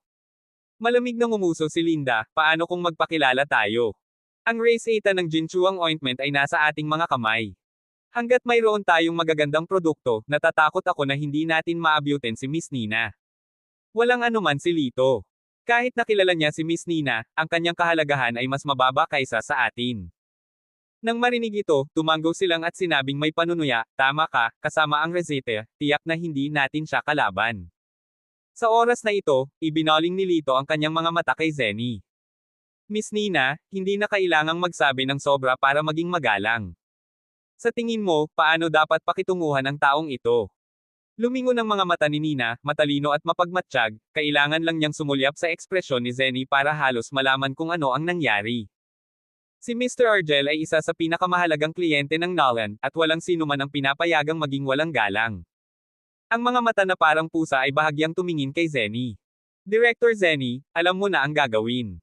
Malamig na ngumuso si Linda, paano kung magpakilala tayo? Ang Race 8 ng Jinchuang Ointment ay nasa ating mga kamay. Hanggat mayroon tayong magagandang produkto, natatakot ako na hindi natin maabutin si Miss Nina. Walang anuman si Lito. Kahit nakilala niya si Miss Nina, ang kanyang kahalagahan ay mas mababa kaysa sa atin. Nang marinig ito, tumanggo silang at sinabing may panunuya, tama ka, kasama ang Rosette, tiyak na hindi natin siya kalaban. Sa oras na ito, ibinaling ni Lito ang kanyang mga mata kay Zenny. Miss Nina, hindi na kailangang magsabi ng sobra para maging magalang. Sa tingin mo, paano dapat pakitunguhan ang taong ito? Lumingon ang mga mata ni Nina, matalino at mapagmatsyag, kailangan lang niyang sumulyap sa ekspresyon ni Zenny para halos malaman kung ano ang nangyari. Si Mr. Argel ay isa sa pinakamahalagang kliyente ng Nolan, at walang sino man ang pinapayagang maging walang galang. Ang mga mata na parang pusa ay bahagyang tumingin kay Zenny. Director Zenny, alam mo na ang gagawin.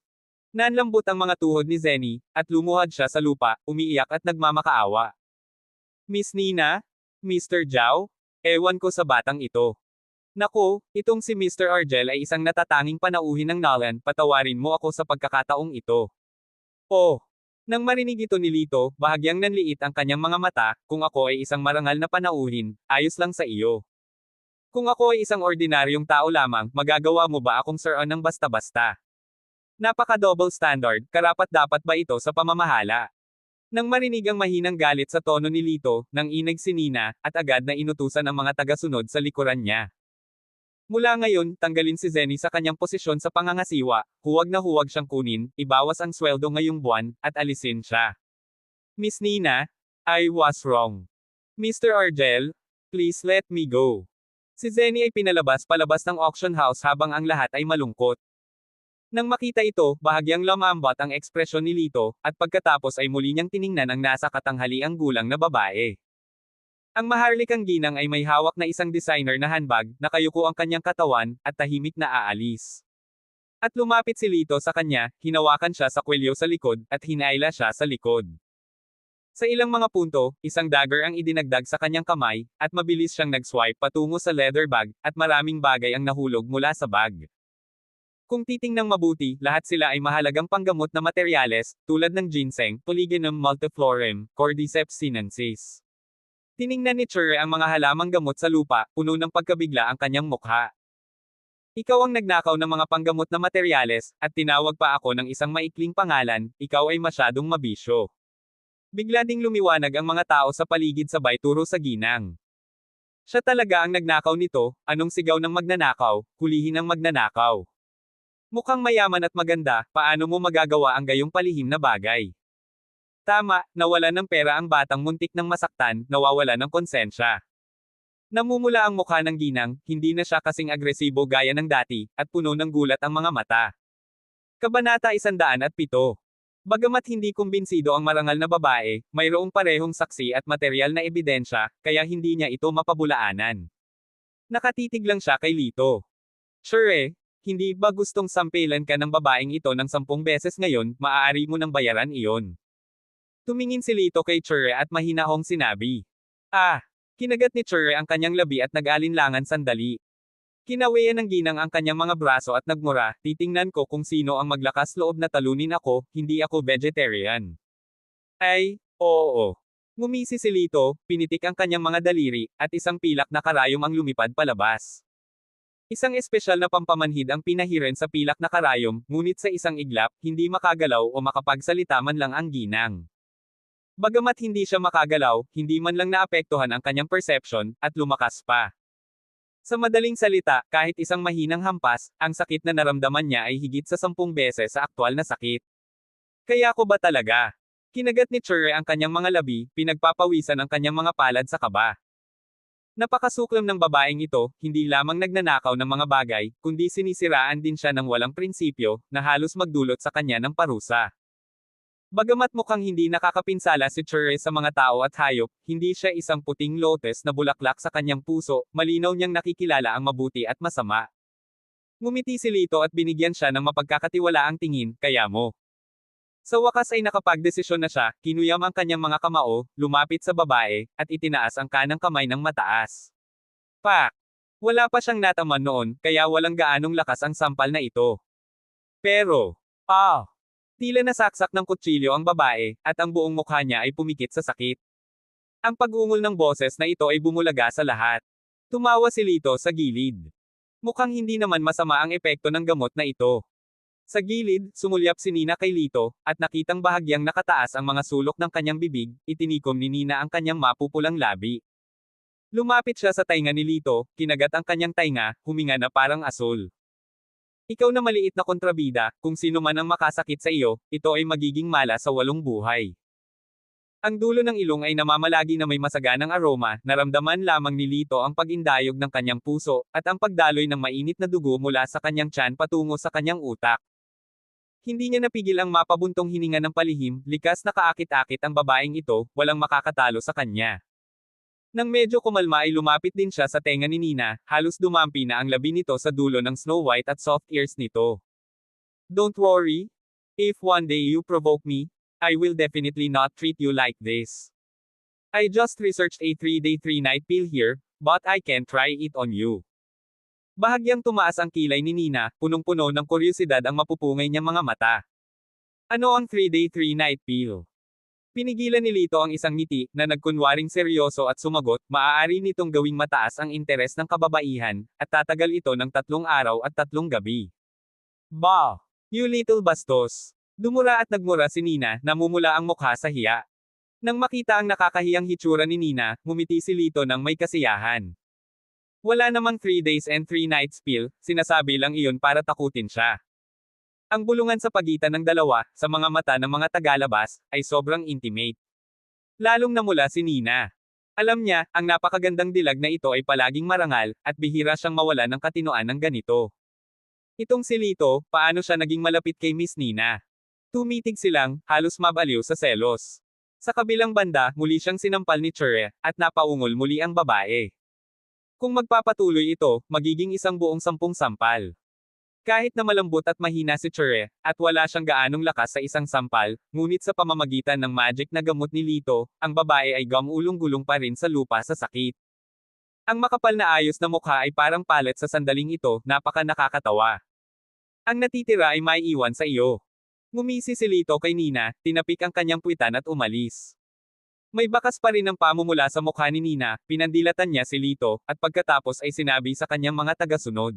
Nanlambot ang mga tuhod ni Zenny, at lumuhad siya sa lupa, umiiyak at nagmamakaawa. Miss Nina? Mr. Zhao? Ewan ko sa batang ito. Naku, itong si Mr. Argel ay isang natatanging panauhin ng Nalan, patawarin mo ako sa pagkakataong ito. Oh! Nang marinig ito ni Lito, bahagyang nanliit ang kanyang mga mata, kung ako ay isang marangal na panauhin, ayos lang sa iyo. Kung ako ay isang ordinaryong tao lamang, magagawa mo ba akong sir ng basta-basta? Napaka-double standard, karapat-dapat ba ito sa pamamahala? Nang marinig ang mahinang galit sa tono ni Lito, nang inag si Nina, at agad na inutusan ang mga tagasunod sa likuran niya. Mula ngayon, tanggalin si Zenny sa kanyang posisyon sa pangangasiwa, huwag na huwag siyang kunin, ibawas ang sweldo ngayong buwan, at alisin siya. Miss Nina? I was wrong. Mr. Argel? Please let me go. Si Zenny ay pinalabas-palabas ng auction house habang ang lahat ay malungkot. Nang makita ito, bahagyang lumambot ang ekspresyon ni Lito, at pagkatapos ay muli niyang tiningnan ang nasa katanghaliang gulang na babae. Ang maharlikang ginang ay may hawak na isang designer na handbag, nakayuko ang kanyang katawan, at tahimik na aalis. At lumapit si Lito sa kanya, hinawakan siya sa kwelyo sa likod, at hinayla siya sa likod. Sa ilang mga punto, isang dagger ang idinagdag sa kanyang kamay, at mabilis siyang nag-swipe patungo sa leather bag, at maraming bagay ang nahulog mula sa bag. Kung titingnang mabuti, lahat sila ay mahalagang panggamot na materyales, tulad ng ginseng, Polygonum multiflorem, Cordyceps sinensis. Tiningnan ni Chure ang mga halamang gamot sa lupa, puno ng pagkabigla ang kanyang mukha. Ikaw ang nagnakaw ng mga panggamot na materyales, at tinawag pa ako ng isang maikling pangalan, ikaw ay masyadong mabisyo. Bigla ding lumiwanag ang mga tao sa paligid sabay turo sa ginang. Siya talaga ang nagnakaw nito, anong sigaw ng magnanakaw, hulihin ang magnanakaw. Mukhang mayaman at maganda, paano mo magagawa ang gayong palihim na bagay? Tama, nawalan ng pera ang batang muntik ng masaktan, nawawala ng konsensya. Namumula ang mukha ng ginang, hindi na siya kasing agresibo gaya ng dati, at puno ng gulat ang mga mata. Kabanata 107. Bagamat hindi kumbinsido ang marangal na babae, mayroong parehong saksi at materyal na ebidensya, kaya hindi niya ito mapabulaanan. Nakatitig lang siya kay Lito. Sure, hindi ba gustong sampilan ka ng babaeng ito ng 10 beses ngayon, maaari mo nang bayaran iyon. Tumingin si Lito kay Chure at mahinahong sinabi. Ah! Kinagat ni Chure ang kanyang labi at nag-alinlangan sandali. Kinawian ng ginang ang kanyang mga braso at nagmura, titingnan ko kung sino ang maglakas loob na talunin ako, hindi ako vegetarian. Ay, oo. Ngumisi si Lito, pinitik ang kanyang mga daliri, at isang pilak na karayom ang lumipad palabas. Isang espesyal na pampamanhid ang pinahiran sa pilak na karayom, ngunit sa isang iglap, hindi makagalaw o makapagsalita man lang ang ginang. Bagamat hindi siya makagalaw, hindi man lang naapektuhan ang kanyang perception, at lumakas pa. Sa madaling salita, kahit isang mahinang hampas, ang sakit na naramdaman niya ay higit sa 10 beses sa aktwal na sakit. Kaya ko ba talaga? Kinagat ni Chure ang kanyang mga labi, pinagpapawisan ang kanyang mga palad sa kaba. Napakasuklam ng babaeng ito, hindi lamang nagnanakaw ng mga bagay, kundi sinisiraan din siya ng walang prinsipyo, na halos magdulot sa kanya ng parusa. Bagamat mukhang hindi nakakapinsala si Chure sa mga tao at hayop, hindi siya isang puting lotus na bulaklak sa kanyang puso, malinaw niyang nakikilala ang mabuti at masama. Ngumiti si Lito at binigyan siya ng mapagkakatiwalaang tingin, kaya mo. Sa wakas ay nakapagdesisyon na siya, kinuyam ang kanyang mga kamao, lumapit sa babae, at itinaas ang kanang kamay ng mataas. Pak! Wala pa siyang nataman noon, kaya walang gaanong lakas ang sampal na ito. Pero, tila nasaksak ng kutsilyo ang babae, at ang buong mukha niya ay pumikit sa sakit. Ang pag-ungol ng boses na ito ay bumulaga sa lahat. Tumawa si Lito sa gilid. Mukhang hindi naman masama ang epekto ng gamot na ito. Sa gilid, sumulyap si Nina kay Lito, at nakitang bahagyang nakataas ang mga sulok ng kanyang bibig, itinikom ni Nina ang kanyang mapupulang labi. Lumapit siya sa tainga ni Lito, kinagat ang kanyang tainga, huminga na parang asul. Ikaw na maliit na kontrabida, kung sino man ang makasakit sa iyo, ito ay magiging mala sa 8 buhay. Ang dulo ng ilong ay namamalagi na may masaganang aroma, naramdaman lamang ni Lito ang pag-indayog ng kanyang puso, at ang pagdaloy ng mainit na dugo mula sa kanyang tiyan patungo sa kanyang utak. Hindi niya napigil ang mapabuntong hininga ng palihim, likas na kaakit-akit ang babaeng ito, walang makakatalo sa kanya. Nang medyo kumalma ay lumapit din siya sa tenga ni Nina, halos dumampi na ang labi nito sa dulo ng snow white at soft ears nito. Don't worry. If one day you provoke me, I will definitely not treat you like this. I just researched a 3-day 3-night pill here, but I can try it on you. Bahagyang tumaas ang kilay ni Nina, punong-puno ng kuryosidad ang mapupungay niyang mga mata. Ano ang 3-day 3-night pill? Pinigilan ni Lito ang isang ngiti, na nagkunwaring seryoso at sumagot, maaari nitong gawing mataas ang interes ng kababaihan, at tatagal ito ng 3 araw at 3 gabi. Bah! You little bastos! Dumura at nagmura si Nina, namumula ang mukha sa hiya. Nang makita ang nakakahiyang hitsura ni Nina, ngumiti si Lito ng may kasiyahan. Wala namang 3 days and 3 nights pill, sinasabi lang iyon para takutin siya. Ang bulungan sa pagitan ng dalawa, sa mga mata ng mga tagalabas, ay sobrang intimate. Lalong namula si Nina. Alam niya, ang napakagandang dilag na ito ay palaging marangal, at bihira siyang mawala ng katinoan ng ganito. Itong si Lito, paano siya naging malapit kay Miss Nina? Tumitig silang, halos mabaliw sa selos. Sa kabilang banda, muli siyang sinampal ni Chure, at napaungol muli ang babae. Kung magpapatuloy ito, magiging isang buong 10 sampal. Kahit na malambot at mahina si Chure, at wala siyang gaanong lakas sa isang sampal, ngunit sa pamamagitan ng magic na gamot ni Lito, ang babae ay gumulong-gulong pa rin sa lupa sa sakit. Ang makapal na ayos na mukha ay parang palet sa sandaling ito, napaka nakakatawa. Ang natitira ay maiiwan sa iyo. Ngumisi si Lito kay Nina, tinapik ang kanyang puwitan at umalis. May bakas pa rin ang pamumula sa mukha ni Nina, pinandilatan niya si Lito, at pagkatapos ay sinabi sa kanyang mga tagasunod.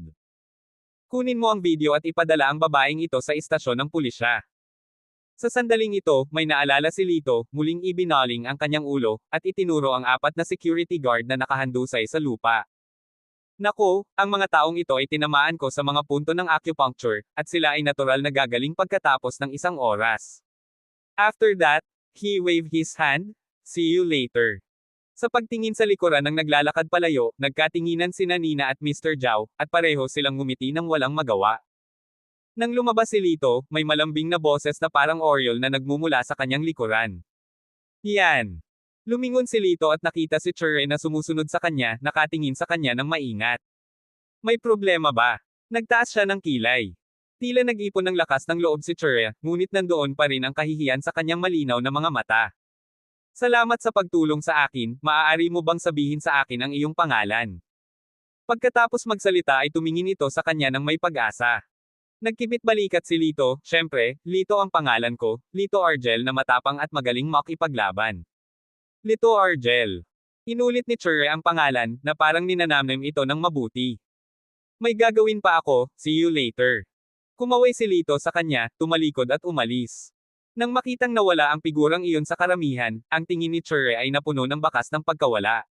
Kunin mo ang video at ipadala ang babaeng ito sa istasyon ng pulisya. Sa sandaling ito, may naalala si Lito, muling ibinaling ang kanyang ulo, at itinuro ang 4 na security guard na nakahandusay sa lupa. Nako, ang mga taong ito ay tinamaan ko sa mga punto ng acupuncture, at sila ay natural na gagaling pagkatapos ng 1 oras. After that, he waved his hand, see you later. Sa pagtingin sa likuran ng naglalakad palayo, nagkatinginan sina Nina at Mr. Zhao, at pareho silang ngumiti ng walang magawa. Nang lumabas si Lito, may malambing na boses na parang oriole na nagmumula sa kanyang likuran. Yan! Lumingon si Lito at nakita si Chure na sumusunod sa kanya, nakatingin sa kanya ng maingat. May problema ba? Nagtaas siya ng kilay. Tila nag-ipon ng lakas ng loob si Chure, ngunit nandoon pa rin ang kahihiyan sa kanyang malinaw na mga mata. Salamat sa pagtulong sa akin, maaari mo bang sabihin sa akin ang iyong pangalan? Pagkatapos magsalita ay tumingin ito sa kanya ng may pag-asa. Nagkibit balikat si Lito, syempre, Lito ang pangalan ko, Lito Argel na matapang at magaling makipaglaban. Lito Argel. Inulit ni Chure ang pangalan, na parang ninanamnam ito ng mabuti. May gagawin pa ako, see you later. Kumaway si Lito sa kanya, tumalikod at umalis. Nang makitang nawala ang figurang iyon sa karamihan, ang tingin ni Chure ay napuno ng bakas ng pagkawala.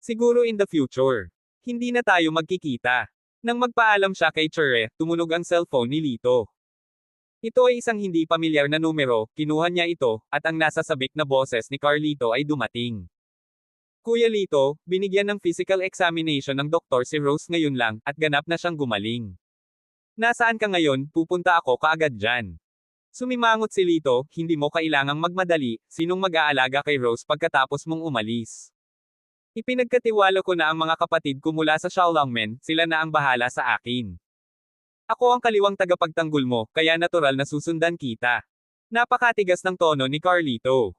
Siguro in the future. Hindi na tayo magkikita. Nang magpaalam siya kay Chure, tumunog ang cellphone ni Lito. Ito ay isang hindi pamilyar na numero, kinuha niya ito, at ang nasa sabik na boses ni Carlito ay dumating. Kuya Lito, binigyan ng physical examination ng doktor si Rose ngayon lang, at ganap na siyang gumaling. Nasaan ka ngayon? Pupunta ako kaagad dyan. Sumimangot si Lito, hindi mo kailangang magmadali, sinong mag-aalaga kay Rose pagkatapos mong umalis. Ipinagkatiwala ko na ang mga kapatid ko mula sa Xiaolongmen, sila na ang bahala sa akin. Ako ang kaliwang tagapagtanggol mo, kaya natural na susundan kita. Napakatigas ng tono ni Carlito.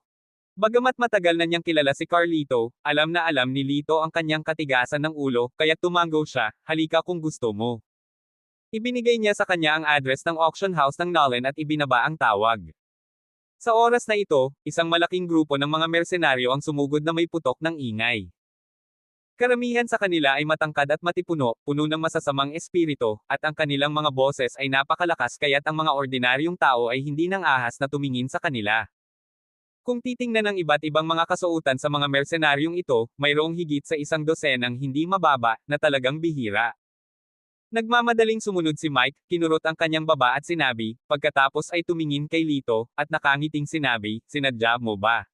Bagamat matagal na niyang kilala si Carlito, alam na alam ni Lito ang kanyang katigasan ng ulo, kaya tumango siya, halika kung gusto mo. Ibinigay niya sa kanya ang address ng auction house ng Nolan at ibinaba ang tawag. Sa oras na ito, isang malaking grupo ng mga mersenaryo ang sumugod na may putok ng ingay. Karamihan sa kanila ay matangkad at matipuno, puno ng masasamang espiritu, at ang kanilang mga boses ay napakalakas kaya't ang mga ordinaryong tao ay hindi nang ahas na tumingin sa kanila. Kung titingnan ng iba't ibang mga kasuotan sa mga mersenaryong ito, mayroong higit sa 100 hindi mababa, na talagang bihira. Nagmamadaling sumunod si Mike, kinurot ang kanyang baba at sinabi, pagkatapos ay tumingin kay Lito, at nakangiting sinabi, sinadya mo ba?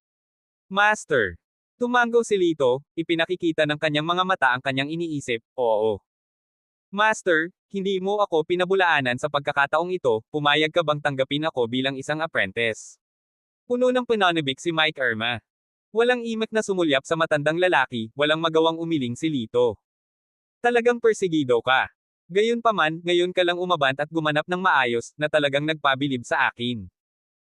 Master. Tumango si Lito, ipinakikita ng kanyang mga mata ang kanyang iniisip, oo. Master, hindi mo ako pinabulaanan sa pagkakataong ito, pumayag ka bang tanggapin ako bilang isang apprentice? Puno ng pananabik si Mike Irma. Walang imak na sumulyap sa matandang lalaki, walang magawang umiling si Lito. Talagang persigido ka. Gayunpaman, ngayon ka lang umabant at gumanap ng maayos, na talagang nagpabilib sa akin.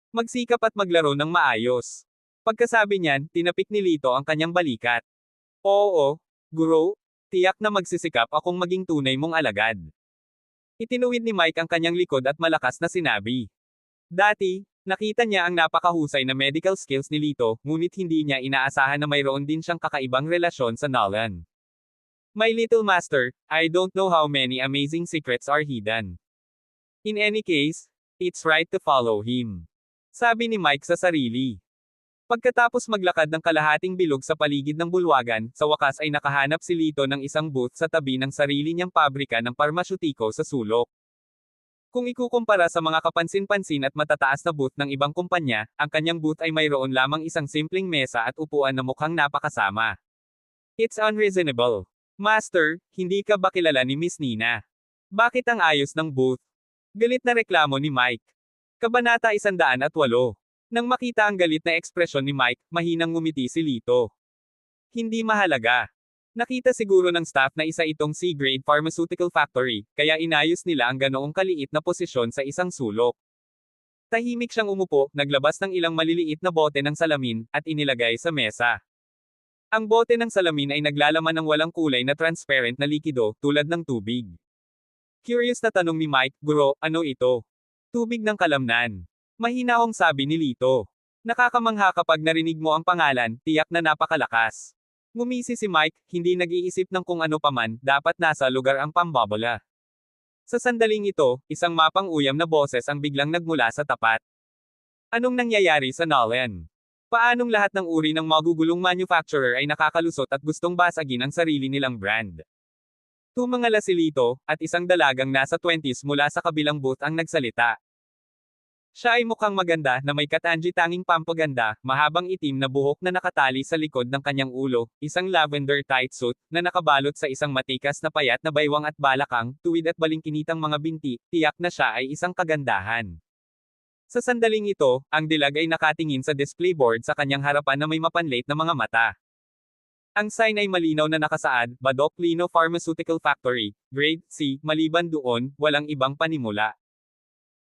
Magsikap at maglaro ng maayos. Pagkasabi niyan, tinapik ni Lito ang kanyang balikat. Oo, guro, tiyak na magsisikap akong maging tunay mong alagad. Itinuwid ni Mike ang kanyang likod at malakas na sinabi. Dati, nakita niya ang napakahusay na medical skills ni Lito, ngunit hindi niya inaasahan na mayroon din siyang kakaibang relasyon sa Nolan. My little master, I don't know how many amazing secrets are hidden. In any case, it's right to follow him. Sabi ni Mike sa sarili. Pagkatapos maglakad ng kalahating bilog sa paligid ng bulwagan, sa wakas ay nakahanap si Lito ng isang booth sa tabi ng sarili niyang pabrika ng parmasyutiko sa sulok. Kung ikukumpara sa mga kapansin-pansin at matataas na booth ng ibang kumpanya, ang kanyang booth ay mayroon lamang isang simpleng mesa at upuan na mukhang napakasama. It's unreasonable. Master, hindi ka ba kilala ni Miss Nina? Bakit ang ayos ng booth? Galit na reklamo ni Mike. Kabanata 108. Nang makita ang galit na ekspresyon ni Mike, mahinang ngumiti si Lito. Hindi mahalaga. Nakita siguro ng staff na isa itong C-grade pharmaceutical factory, kaya inayos nila ang ganoong kaliit na posisyon sa isang sulok. Tahimik siyang umupo, naglabas ng ilang maliliit na bote ng salamin, at inilagay sa mesa. Ang bote ng salamin ay naglalaman ng walang kulay na transparent na likido, tulad ng tubig. Curious na tanong ni Mike, Guro, ano ito? Tubig ng kalamnan. Mahinahong sabi ni Lito. Nakakamangha kapag narinig mo ang pangalan, tiyak na napakalakas. Ngumisi si Mike, hindi nag-iisip ng kung ano paman, dapat nasa lugar ang pambobola. Sa sandaling ito, isang mapang uyam na boses ang biglang nagmula sa tapat. Anong nangyayari sa Nolan? Paanong lahat ng uri ng magugulong manufacturer ay nakakalusot at gustong basagin ang sarili nilang brand? Tumangala si Lito, at isang dalagang nasa 20s mula sa kabilang booth ang nagsalita. Siya ay mukhang maganda na may katangi-tanging pampaganda, mahabang itim na buhok na nakatali sa likod ng kanyang ulo, isang lavender tight suit, na nakabalot sa isang matikas na payat na baywang at balakang, tuwid at balingkinitang mga binti, tiyak na siya ay isang kagandahan. Sa sandaling ito, ang dilag ay nakatingin sa display board sa kanyang harapan na may mapanlate na mga mata. Ang sign ay malinaw na nakasaad, Badok Lino Pharmaceutical Factory, Grade C, maliban doon, walang ibang panimula.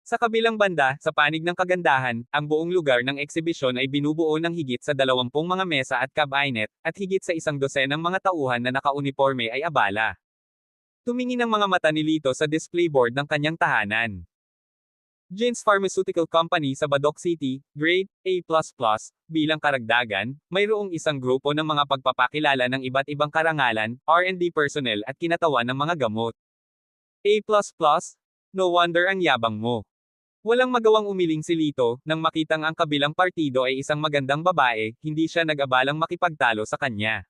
Sa kabilang banda, sa panig ng kagandahan, ang buong lugar ng eksibisyon ay binubuo ng higit sa 20 mga mesa at cabinet, at higit sa 12 mga tauhan na nakauniporme ay abala. Tumingin ang mga mata ni Lito sa display board ng kanyang tahanan. Jins Pharmaceutical Company sa Badok City, Grade A++, bilang karagdagan, mayroong isang grupo ng mga pagpapakilala ng iba't ibang karangalan, R&D personnel at kinatawan ng mga gamot. A++? No wonder ang yabang mo. Walang magawang umiling si Lito, nang makitang ang kabilang partido ay isang magandang babae, hindi siya nag-abalang makipagtalo sa kanya.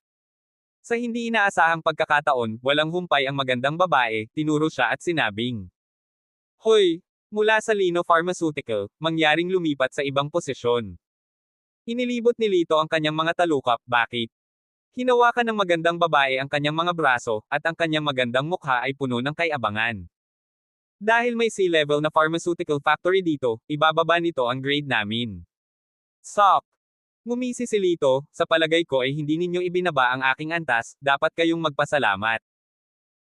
Sa hindi inaasahang pagkakataon, walang humpay ang magandang babae, tinuro siya at sinabing. Hoy! Mula sa Lino Pharmaceutical, mangyaring lumipat sa ibang posisyon. Inilibot ni Lito ang kanyang mga talukap, bakit? Hinawakan ng magandang babae ang kanyang mga braso, at ang kanyang magandang mukha ay puno ng kayabangan. Dahil may C-level na pharmaceutical factory dito, ibababa nito ang grade namin. Sok! Ngumisi si Lito, sa palagay ko ay hindi ninyo ibinaba ang aking antas, dapat kayong magpasalamat.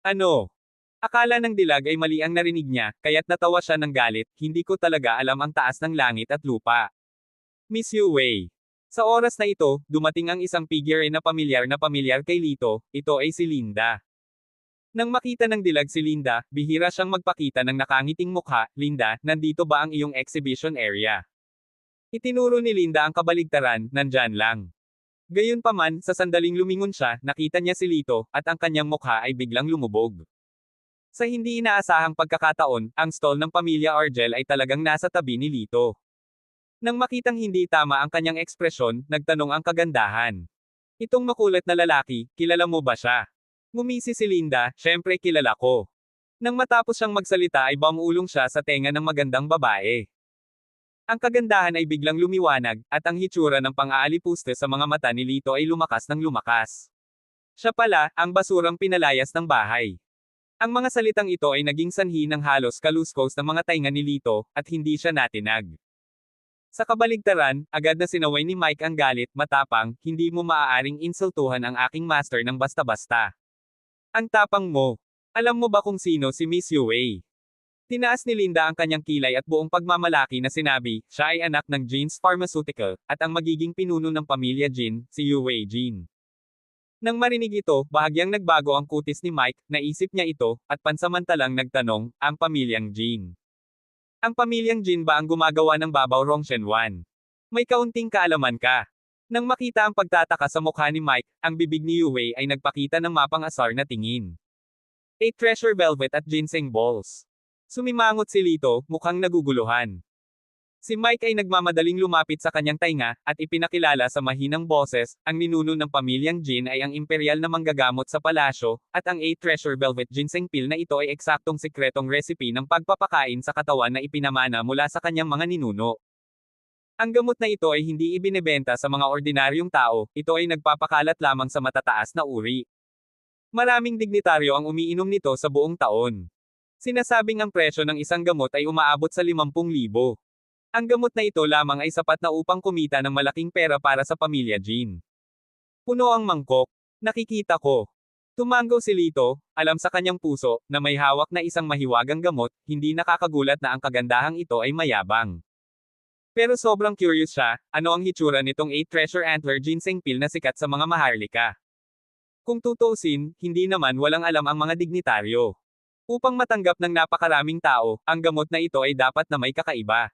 Ano? Akala ng dilag ay mali ang narinig niya, kaya't natawa siya ng galit, hindi ko talaga alam ang taas ng langit at lupa. Miss Yu Wei. Sa oras na ito, dumating ang isang figure na pamilyar kay Lito, ito ay si Linda. Nang makita ng dilag si Linda, bihira siyang magpakita ng nakangiting mukha, Linda, nandito ba ang iyong exhibition area? Itinuro ni Linda ang kabaligtaran, nandyan lang. Gayunpaman, sa sandaling lumingon siya, nakita niya si Lito, at ang kanyang mukha ay biglang lumubog. Sa hindi inaasahang pagkakataon, ang stall ng pamilya Argel ay talagang nasa tabi ni Lito. Nang makitang hindi tama ang kanyang ekspresyon, nagtanong ang kagandahan. Itong makulit na lalaki, kilala mo ba siya? Ngumisi si Linda, syempre kilala ko. Nang matapos siyang magsalita ay bumulong siya sa tenga ng magandang babae. Ang kagandahan ay biglang lumiwanag, at ang hitsura ng pang-aalipuste sa mga mata ni Lito ay lumakas ng lumakas. Siya pala, ang basurang pinalayas ng bahay. Ang mga salitang ito ay naging sanhi ng halos kaluskos ng mga tainga ni Lito, at hindi siya natinag. Sa kabaligtaran, agad na sinaway ni Mike ang galit, matapang, hindi mo maaaring insultuhan ang aking master ng basta-basta. Ang tapang mo. Alam mo ba kung sino si Miss Yue? Tinaas ni Linda ang kanyang kilay at buong pagmamalaki na sinabi, siya ay anak ng Jeans Pharmaceutical, at ang magiging pinuno ng pamilya Jin, si Yue Jin. Nang marinig ito, bahagyang nagbago ang kutis ni Mike, naisip niya ito, at pansamantalang nagtanong, ang pamilyang Jin. Ang pamilyang Jin ba ang gumagawa ng babaw Rongshenwan? May kaunting kaalaman ka. Nang makita ang pagtataka sa mukha ni Mike, ang bibig ni Yue ay nagpakita ng mapang-asar na tingin. 8 treasure velvet at ginseng balls. Sumimangot si Lito, mukhang naguguluhan. Si Mike ay nagmamadaling lumapit sa kanyang tainga, at ipinakilala sa mahinang boses, ang ninuno ng pamilyang Jin ay ang imperial na manggagamot sa palasyo, at ang 8 treasure velvet ginseng pill na ito ay eksaktong sikretong recipe ng pagpapakain sa katawan na ipinamana mula sa kanyang mga ninuno. Ang gamot na ito ay hindi ibinebenta sa mga ordinaryong tao, ito ay nagpapakalat lamang sa matataas na uri. Maraming dignitaryo ang umiinom nito sa buong taon. Sinasabing ang presyo ng isang gamot ay umaabot sa 50,000. Ang gamot na ito lamang ay sapat na upang kumita ng malaking pera para sa pamilya Jin. Puno ang mangkok. Nakikita ko. Tumango si Lito, alam sa kanyang puso, na may hawak na isang mahiwagang gamot, hindi nakakagulat na ang kagandahang ito ay mayabang. Pero sobrang curious siya, ano ang hitsura nitong 8 treasure antler ginseng pill na sikat sa mga maharlika. Kung tutuusin, hindi naman walang alam ang mga dignitaryo. Upang matanggap ng napakaraming tao, ang gamot na ito ay dapat na may kakaiba.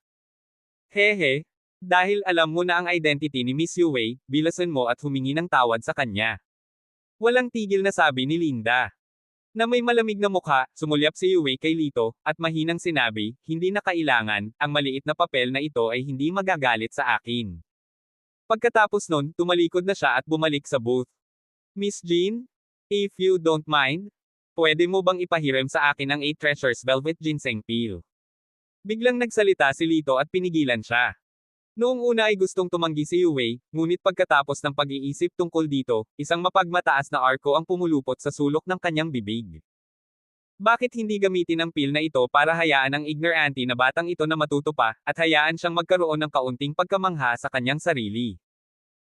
Hehe, dahil alam mo na ang identity ni Miss Yue, bilasan mo at humingi ng tawad sa kanya. Walang tigil na sabi ni Linda. Na may malamig na mukha, sumulyap si Yue kay Lito, at mahinang sinabi, hindi na kailangan, ang maliit na papel na ito ay hindi magagalit sa akin. Pagkatapos nun, tumalikod na siya at bumalik sa booth. Miss Jean? If you don't mind, pwede mo bang ipahiram sa akin ang 8 treasures velvet ginseng pill? Biglang nagsalita si Lito at pinigilan siya. Noong una ay gustong tumanggi si Yue, ngunit pagkatapos ng pag-iisip tungkol dito, isang mapagmataas na arko ang pumulupot sa sulok ng kanyang bibig. Bakit hindi gamitin ang pill na ito para hayaan ang ignorante na batang ito na matuto pa, at hayaan siyang magkaroon ng kaunting pagkamangha sa kanyang sarili?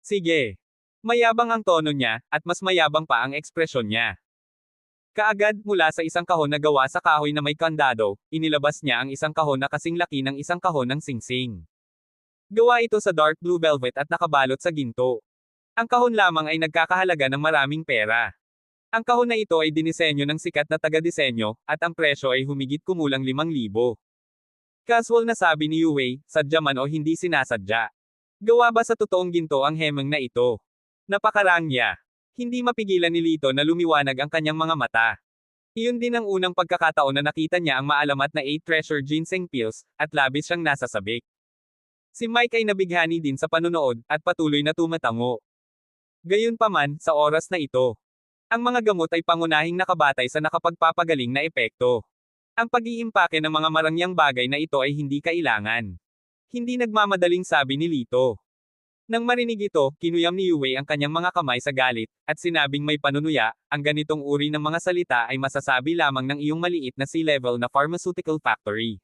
Sige. Mayabang ang tono niya, at mas mayabang pa ang ekspresyon niya. Kaagad, mula sa isang kahon na gawa sa kahoy na may kandado, inilabas niya ang isang kahon na kasing laki ng isang kahon ng singsing. Gawa ito sa dark blue velvet at nakabalot sa ginto. Ang kahon lamang ay nagkakahalaga ng maraming pera. Ang kahon na ito ay dinisenyo ng sikat na taga-disenyo, at ang presyo ay humigit kumulang 5,000. Casual na sabi ni Yue, sadya man o hindi sinasadya. Gawa ba sa totoong ginto ang hemeng na ito? Napakarangya. Hindi mapigilan ni Lito na lumiwanag ang kanyang mga mata. Iyon din ang unang pagkakataon na nakita niya ang maalamat na 8 treasure ginseng pills, at labis siyang nasasabik. Si Mike ay nabighani din sa panunood, at patuloy na tumatango. Gayunpaman, sa oras na ito, ang mga gamot ay pangunahing nakabatay sa nakapagpapagaling na epekto. Ang pag-iimpake ng mga marangyang bagay na ito ay hindi kailangan. Hindi nagmamadaling sabi ni Lito. Nang marinig ito, kinuyam ni Yue ang kanyang mga kamay sa galit, at sinabing may panunuya, ang ganitong uri ng mga salita ay masasabi lamang ng iyong maliit na C-level na pharmaceutical factory.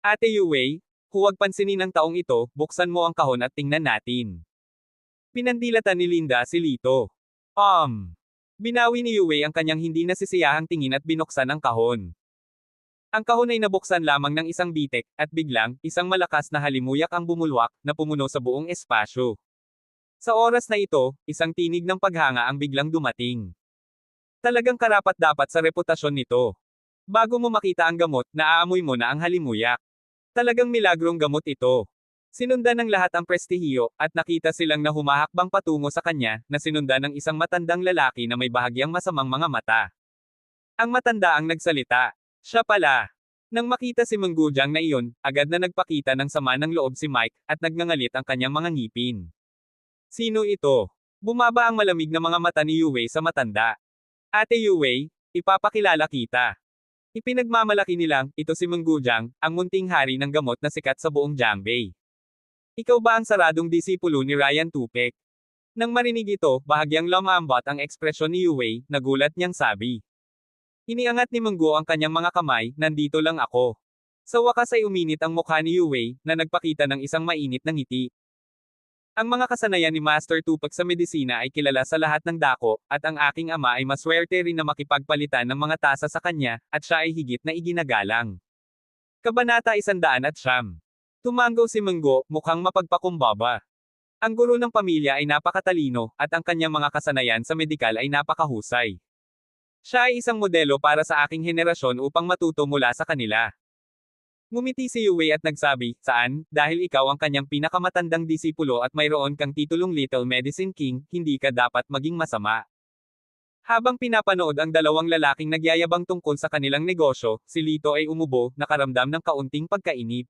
Ate Yue, huwag pansinin ang taong ito, buksan mo ang kahon at tingnan natin. Pinandilatan ni Linda si Lito. Binawi ni Yue ang kanyang hindi nasisiyahang tingin at binuksan ang kahon. Ang kahon ay nabuksan lamang ng isang bitek, at biglang, isang malakas na halimuyak ang bumulwak, na pumuno sa buong espasyo. Sa oras na ito, isang tinig ng paghanga ang biglang dumating. Talagang karapat-dapat sa reputasyon nito. Bago mo makita ang gamot, naaamoy mo na ang halimuyak. Talagang milagrong gamot ito. Sinundan ng lahat ang prestihiyo, at nakita silang na humahakbang patungo sa kanya, na sinundan ng isang matandang lalaki na may bahagyang masamang mga mata. Ang matanda ang nagsalita. Siya pala. Nang makita si Manggujang na iyon, agad na nagpakita ng sama ng loob si Mike, at nagngangalit ang kanyang mga ngipin. Sino ito? Bumaba ang malamig na mga mata ni Yue sa matanda. Ate Yue, ipapakilala kita. Ipinagmamalaki nilang, ito si Manggujang, ang munting hari ng gamot na sikat sa buong Jiangbei. Ikaw ba ang saradong disipulo ni Ryan Tupek? Nang marinig ito, bahagyang lumambot ang ekspresyon ni Yue, nagulat niyang sabi. Iniangat ni Mengguo ang kanyang mga kamay, nandito lang ako. Sa wakas ay uminit ang mukha ni Yue, na nagpakita ng isang mainit na ngiti. Ang mga kasanayan ni Master Tupac sa medisina ay kilala sa lahat ng dako, at ang aking ama ay maswerte rin na makipagpalitan ng mga tasa sa kanya, at siya ay higit na iginagalang. Kabanata 109. Tumango si Menggo, mukhang mapagpakumbaba. Ang guro ng pamilya ay napakatalino, at ang kanyang mga kasanayan sa medikal ay napakahusay. Siya ay isang modelo para sa aking henerasyon upang matuto mula sa kanila. Ngumiti si Yue at nagsabi, saan, dahil ikaw ang kanyang pinakamatandang disipulo at mayroon kang titulong Little Medicine King, hindi ka dapat maging masama. Habang pinapanood ang dalawang lalaking nagyayabang tungkol sa kanilang negosyo, si Lito ay umubo, nakaramdam ng kaunting pagkainip.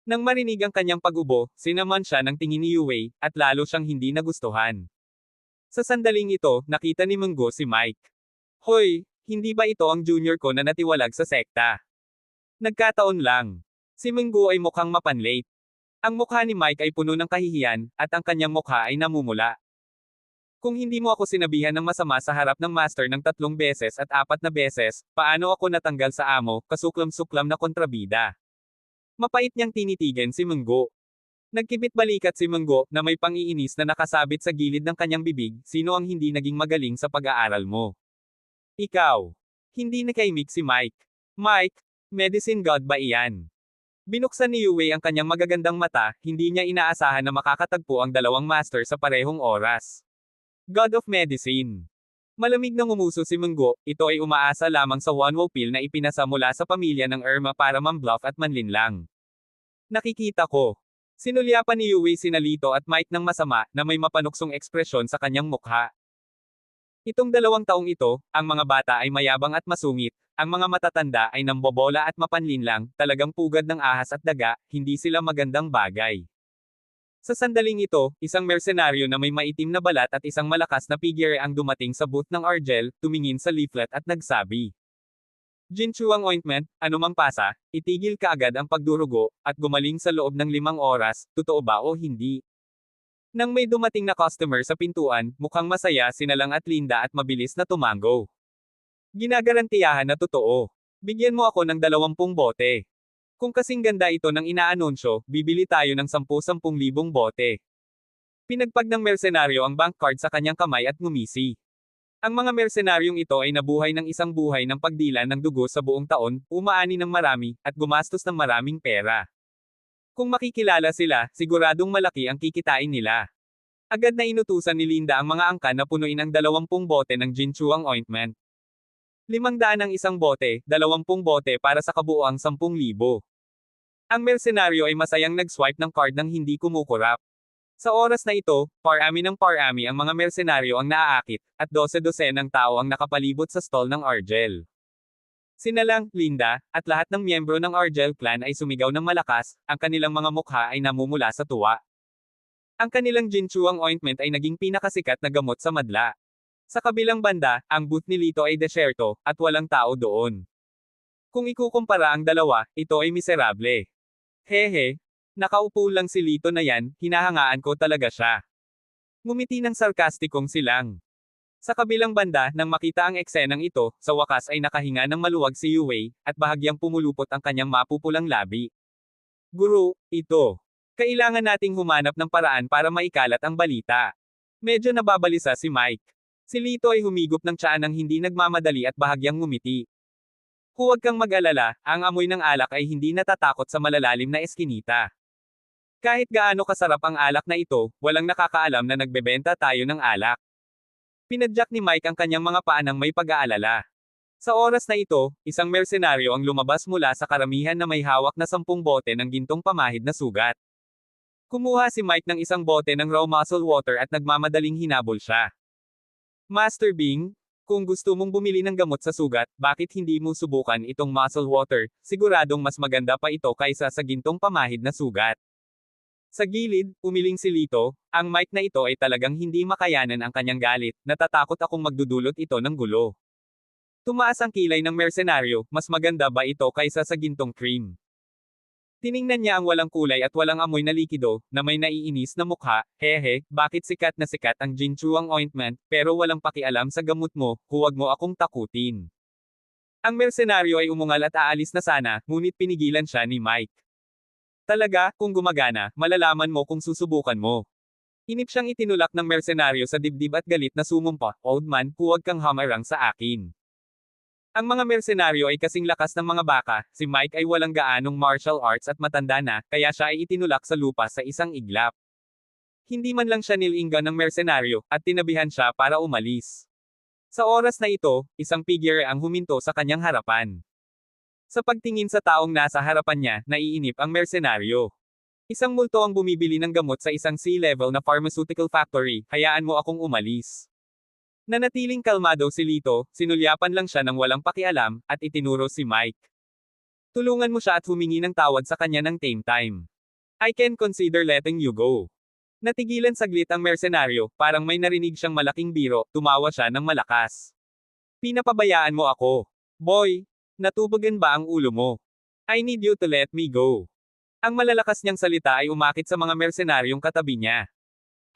Nang marinig ang kanyang pag-ubo, sinaman siya ng tingin ni Yue, at lalo siyang hindi nagustuhan. Sa sandaling ito, nakita ni Menggo si Mike. Hoy, hindi ba ito ang junior ko na natiwalag sa sekta? Nagkataon lang. Si Menggo ay mukhang mapanlate. Ang mukha ni Mike ay puno ng kahihiyan, at ang kanyang mukha ay namumula. Kung hindi mo ako sinabihan ng masama sa harap ng master ng 3 beses at 4 na beses, paano ako natanggal sa amo, kasuklam-suklam na kontrabida? Mapait niyang tinitigan si Menggo. Nagkibit-balikat si Menggo, na may pang-iinis na nakasabit sa gilid ng kanyang bibig, sino ang hindi naging magaling sa pag-aaral mo? Ikaw. Hindi nakaimik si Mike. Mike, medicine god ba iyan? Binuksan ni Yue ang kanyang magagandang mata, hindi niya inaasahan na makakatagpo ang dalawang master sa parehong oras. God of Medicine. Malamig na ngumuso si Menggo, ito ay umaasa lamang sa Wanwo pill na ipinasa mula sa pamilya ng Irma para mambluff at manlinlang. Nakikita ko. Sinulyapan ni Yue sina Lito at Mike ng masama, na may mapanuksong ekspresyon sa kanyang mukha. Itong 2 taong ito, ang mga bata ay mayabang at masungit, ang mga matatanda ay nambobola at mapanlinlang, talagang pugad ng ahas at daga, hindi sila magandang bagay. Sa sandaling ito, isang mersenaryo na may maitim na balat at isang malakas na figure ang dumating sa booth ng Argel, tumingin sa leaflet at nagsabi. Jinchuang ointment, anumang pasa, itigil kaagad ang pagdurugo, at gumaling sa loob ng 5 oras, totoo ba o hindi? Nang may dumating na customer sa pintuan, mukhang masaya sinalang at Linda at mabilis na tumango. Ginagarantiyahan na totoo. Bigyan mo ako ng 20 bote. Kung kasing ganda ito ng inaanunsyo, bibili tayo ng 10,000 bote. Pinagpag ng mersenaryo ang bank card sa kanyang kamay at ngumisi. Ang mga mersenaryong ito ay nabuhay ng isang buhay ng pagdila ng dugo sa buong taon, umaani ng marami, at gumastos ng maraming pera. Kung makikilala sila, siguradong malaki ang kikitain nila. Agad na inutusan ni Linda ang mga angkan na punuin ang 20 bote ng Jinchuang ointment. 500 ang isang bote, 20 bote para sa kabuuang 10,000. Ang mersenaryo ay masayang nag-swipe ng card nang hindi kumukurap. Sa oras na ito, parami ng parami ang mga mersenaryo ang naaakit, at 12 ng tao ang nakapalibot sa stall ng Argel. Sinalang, Linda, at lahat ng miyembro ng Argel clan ay sumigaw ng malakas, ang kanilang mga mukha ay namumula sa tuwa. Ang kanilang Jinchuang ointment ay naging pinakasikat na gamot sa madla. Sa kabilang banda, ang booth ni Lito ay desyerto, at walang tao doon. Kung ikukumpara ang dalawa, ito ay miserable. Hehe, nakaupo lang si Lito na yan, hinahangaan ko talaga siya. Ngumiti ng sarkastikong silang. Sa kabilang banda, nang makita ang eksenang ito, sa wakas ay nakahinga ng maluwag si Yue, at bahagyang pumulupot ang kanyang mapupulang labi. Guru, ito. Kailangan nating humanap ng paraan para maikalat ang balita. Medyo nababalisa si Mike. Si Lito ay humigop ng tiyan nang hindi nagmamadali at bahagyang ngumiti. Huwag kang mag-alala, ang amoy ng alak ay hindi natatakot sa malalalim na eskinita. Kahit gaano kasarap ang alak na ito, walang nakakaalam na nagbebenta tayo ng alak. Pinadyak ni Mike ang kanyang mga paa nang may pag-aalala. Sa oras na ito, isang mersenaryo ang lumabas mula sa karamihan na may hawak na 10 bote ng gintong pamahid na sugat. Kumuha si Mike ng isang bote ng raw muscle water at nagmamadaling hinabol siya. Master Bing, kung gusto mong bumili ng gamot sa sugat, bakit hindi mo subukan itong muscle water, siguradong mas maganda pa ito kaysa sa gintong pamahid na sugat. Sa gilid, umiling si Lito, ang mic na ito ay talagang hindi makayanan ang kanyang galit, natatakot akong magdudulot ito ng gulo. Tumaas ang kilay ng mersenaryo, mas maganda ba ito kaysa sa gintong cream? Tiningnan niya ang walang kulay at walang amoy na likido, na may naiinis na mukha, hehe, bakit sikat na sikat ang Jinchuang ointment, pero walang pakialam sa gamot mo, huwag mo akong takutin. Ang mersenaryo ay umungal at aalis na sana, ngunit pinigilan siya ni Mike. Talaga, kung gumagana, malalaman mo kung susubukan mo. Inip siyang itinulak ng mersenaryo sa dibdib at galit na sumumpa, "Old man, huwag kang hamarang sa akin." Ang mga mersenaryo ay kasing lakas ng mga baka, si Mike ay walang gaanong martial arts at matanda na, kaya siya ay itinulak sa lupa sa isang iglap. Hindi man lang siya nilinggan ng mersenaryo, at tinabihan siya para umalis. Sa oras na ito, isang figure ang huminto sa kanyang harapan. Sa pagtingin sa taong nasa harapan niya, naiinip ang mersenaryo. Isang multo ang bumibili ng gamot sa isang C-level na pharmaceutical factory, hayaan mo akong umalis. Nanatiling kalmado si Lito, sinulyapan lang siya ng walang pakialam, at itinuro si Mike. Tulungan mo siya at humingi ng tawad sa kanya ng tame time. I can consider letting you go. Natigilan saglit ang mersenaryo, parang may narinig siyang malaking biro, tumawa siya ng malakas. Pinapabayaan mo ako. Boy, natubugan ba ang ulo mo? I need you to let me go. Ang malalakas niyang salita ay umakit sa mga mersenaryong katabi niya.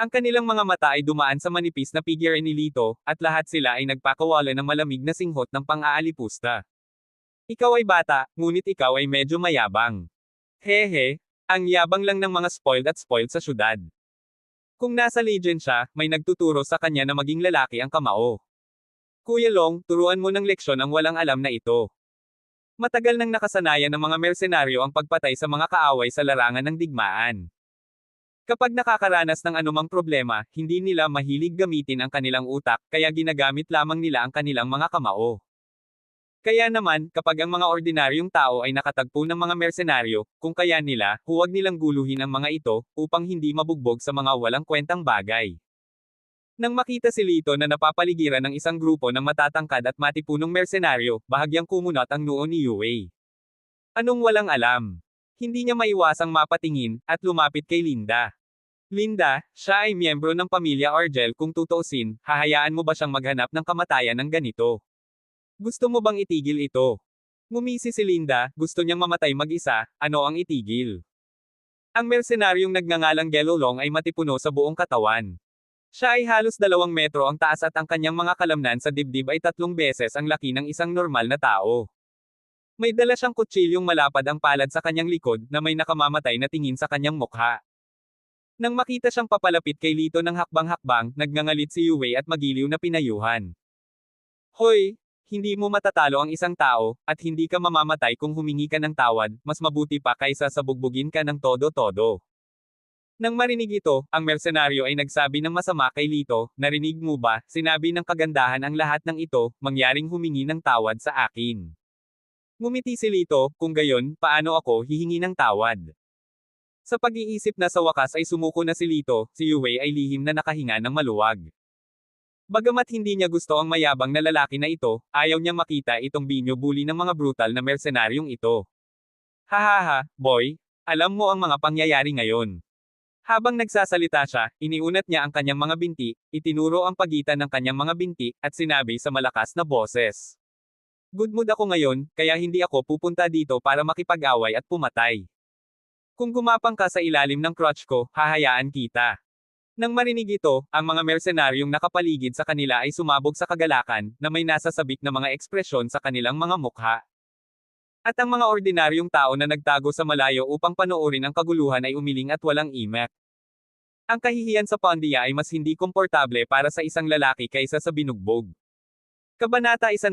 Ang kanilang mga mata ay dumaan sa manipis na figure ni Lito, at lahat sila ay nagpakawala ng malamig na singhot ng pang-aalipusta. Ikaw ay bata, ngunit ikaw ay medyo mayabang. Hehe, ang yabang lang ng mga spoiled sa syudad. Kung nasa Legion siya, may nagtuturo sa kanya na maging lalaki ang kamao. Kuya Long, turuan mo ng leksyon ang walang alam na ito. Matagal nang nakasanayan ng mga mersenaryo ang pagpatay sa mga kaaway sa larangan ng digmaan. Kapag nakakaranas ng anumang problema, hindi nila mahilig gamitin ang kanilang utak, kaya ginagamit lamang nila ang kanilang mga kamao. Kaya naman, kapag ang mga ordinaryong tao ay nakatagpo ng mga mersenaryo, kung kaya nila, huwag nilang guluhin ang mga ito, upang hindi mabugbog sa mga walang kwentang bagay. Nang makita si Lito na napapaligiran ng isang grupo ng matatangkad at matipunong mersenaryo, bahagyang kumunat ang noo ni Yue. Anong walang alam? Hindi niya maiwasang mapatingin, at lumapit kay Linda. Linda, siya ay miyembro ng pamilya Argel, kung tutuusin, hahayaan mo ba siyang maghanap ng kamatayan ng ganito? Gusto mo bang itigil ito? Ngumisi si Linda, gusto niyang mamatay mag-isa, ano ang itigil? Ang mersenaryong nagngangalang Gelolong ay matipuno sa buong katawan. Siya ay halos 2 metro ang taas at ang kanyang mga kalamnan sa dibdib ay 3 beses ang laki ng isang normal na tao. May dala siyang kutsilyong malapad ang palad sa kanyang likod na may nakamamatay na tingin sa kanyang mukha. Nang makita siyang papalapit kay Lito ng hakbang-hakbang, nagngangalit si Yue at magiliw na pinayuhan. Hoy! Hindi mo matatalo ang isang tao, at hindi ka mamamatay kung humingi ka ng tawad, mas mabuti pa kaysa sa bugbugin ka ng todo-todo. Nang marinig ito, ang mersenaryo ay nagsabi ng masama kay Lito, narinig mo ba, sinabi ng kagandahan ang lahat ng ito, mangyaring humingi ng tawad sa akin. Ngumiti si Lito, kung gayon, paano ako hihingi ng tawad? Sa pag-iisip na sa wakas ay sumuko na si Lito, si Yue ay lihim na nakahinga ng maluwag. Bagamat hindi niya gusto ang mayabang na lalaki na ito, ayaw niyang makita itong binyo-bully ng mga brutal na mersenaryong ito. Hahaha, boy, alam mo ang mga pangyayari ngayon. Habang nagsasalita siya, iniunat niya ang kanyang mga binti, itinuro ang pagitan ng kanyang mga binti, at sinabi sa malakas na boses. Good mood ako ngayon, kaya hindi ako pupunta dito para makipag-away at pumatay. Kung gumapang ka sa ilalim ng crotch ko, hahayaan kita. Nang marinig ito, ang mga mersenaryong nakapaligid sa kanila ay sumabog sa kagalakan, na may nasasabik na mga ekspresyon sa kanilang mga mukha. At ang mga ordinaryong tao na nagtago sa malayo upang panoorin ang kaguluhan ay umiling at walang imek. Ang kahihiyan sa Pondia ay mas hindi komportable para sa isang lalaki kaysa sa binugbog. Kabanata 110.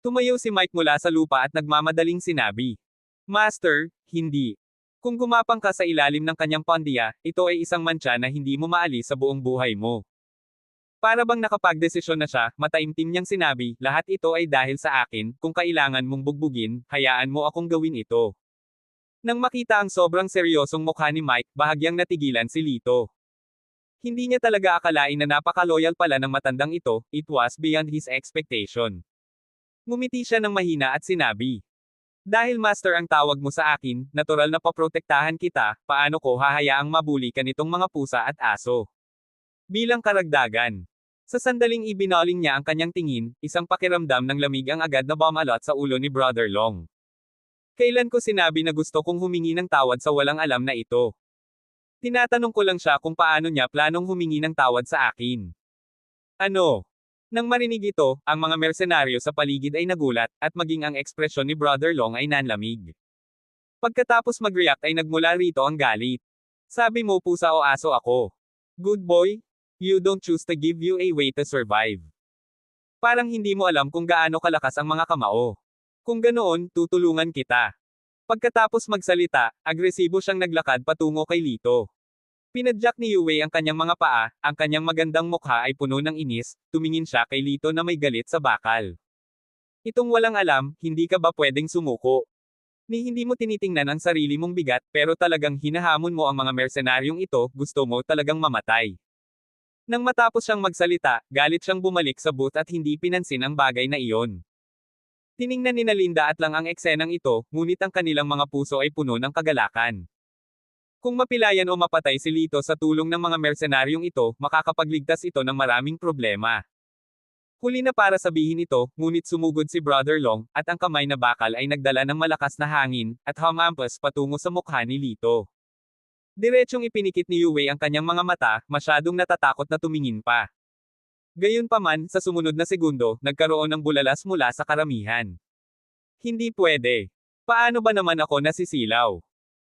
Tumayo si Mike mula sa lupa at nagmamadaling sinabi. Master, hindi. Kung gumapang ka sa ilalim ng kanyang Pondia, ito ay isang mantsa na hindi mo maalis sa buong buhay mo. Para bang nakapagdesisyon na siya, mataimtim niyang sinabi, lahat ito ay dahil sa akin, kung kailangan mong bugbugin, hayaan mo akong gawin ito. Nang makita ang sobrang seryosong mukha ni Mike, bahagyang natigilan si Lito. Hindi niya talaga akalain na napaka-loyal pala ng matandang ito, it was beyond his expectation. Ngumiti siya ng mahina at sinabi. Dahil master ang tawag mo sa akin, natural na paprotektahan kita, paano ko hahayaang mabuli ka nitong mga pusa at aso? Bilang karagdagan. Sa sandaling ibinoling niya ang kanyang tingin, isang pakiramdam ng lamig ang agad na bumalot sa ulo ni Brother Long. Kailan ko sinabi na gusto kong humingi ng tawad sa walang alam na ito? Tinatanong ko lang siya kung paano niya planong humingi ng tawad sa akin. Ano? Nang marinig ito, ang mga mersenaryo sa paligid ay nagulat, at maging ang ekspresyon ni Brother Long ay nanlamig. Pagkatapos mag-react ay nagmula rito ang galit. Sabi mo pusa o aso ako. Good boy? You don't choose to give you a way to survive. Parang hindi mo alam kung gaano kalakas ang mga kamao. Kung ganoon, tutulungan kita. Pagkatapos magsalita, agresibo siyang naglakad patungo kay Lito. Pinadyak ni Yue ang kanyang mga paa, ang kanyang magandang mukha ay puno ng inis, tumingin siya kay Lito na may galit sa bakal. Itong walang alam, hindi ka ba pwedeng sumuko? Ni hindi mo tinitingnan ang sarili mong bigat, pero talagang hinahamon mo ang mga mersenaryong ito, gusto mo talagang mamatay. Nang matapos siyang magsalita, galit siyang bumalik sa booth at hindi pinansin ang bagay na iyon. Tiningnan ni Linda at lang ang eksenang ito, ngunit ang kanilang mga puso ay puno ng kagalakan. Kung mapilayan o mapatay si Lito sa tulong ng mga mersenaryong ito, makakapagligtas ito ng maraming problema. Huli na para sabihin ito, ngunit sumugod si Brother Long, at ang kamay na bakal ay nagdala ng malakas na hangin, at humampas patungo sa mukha ni Lito. Diretsyong ipinikit ni Yue ang kanyang mga mata, masyadong natatakot na tumingin pa. Gayunpaman, sa sumunod na segundo, nagkaroon ng bulalas mula sa karamihan. Hindi pwede. Paano ba naman ako nasisilaw?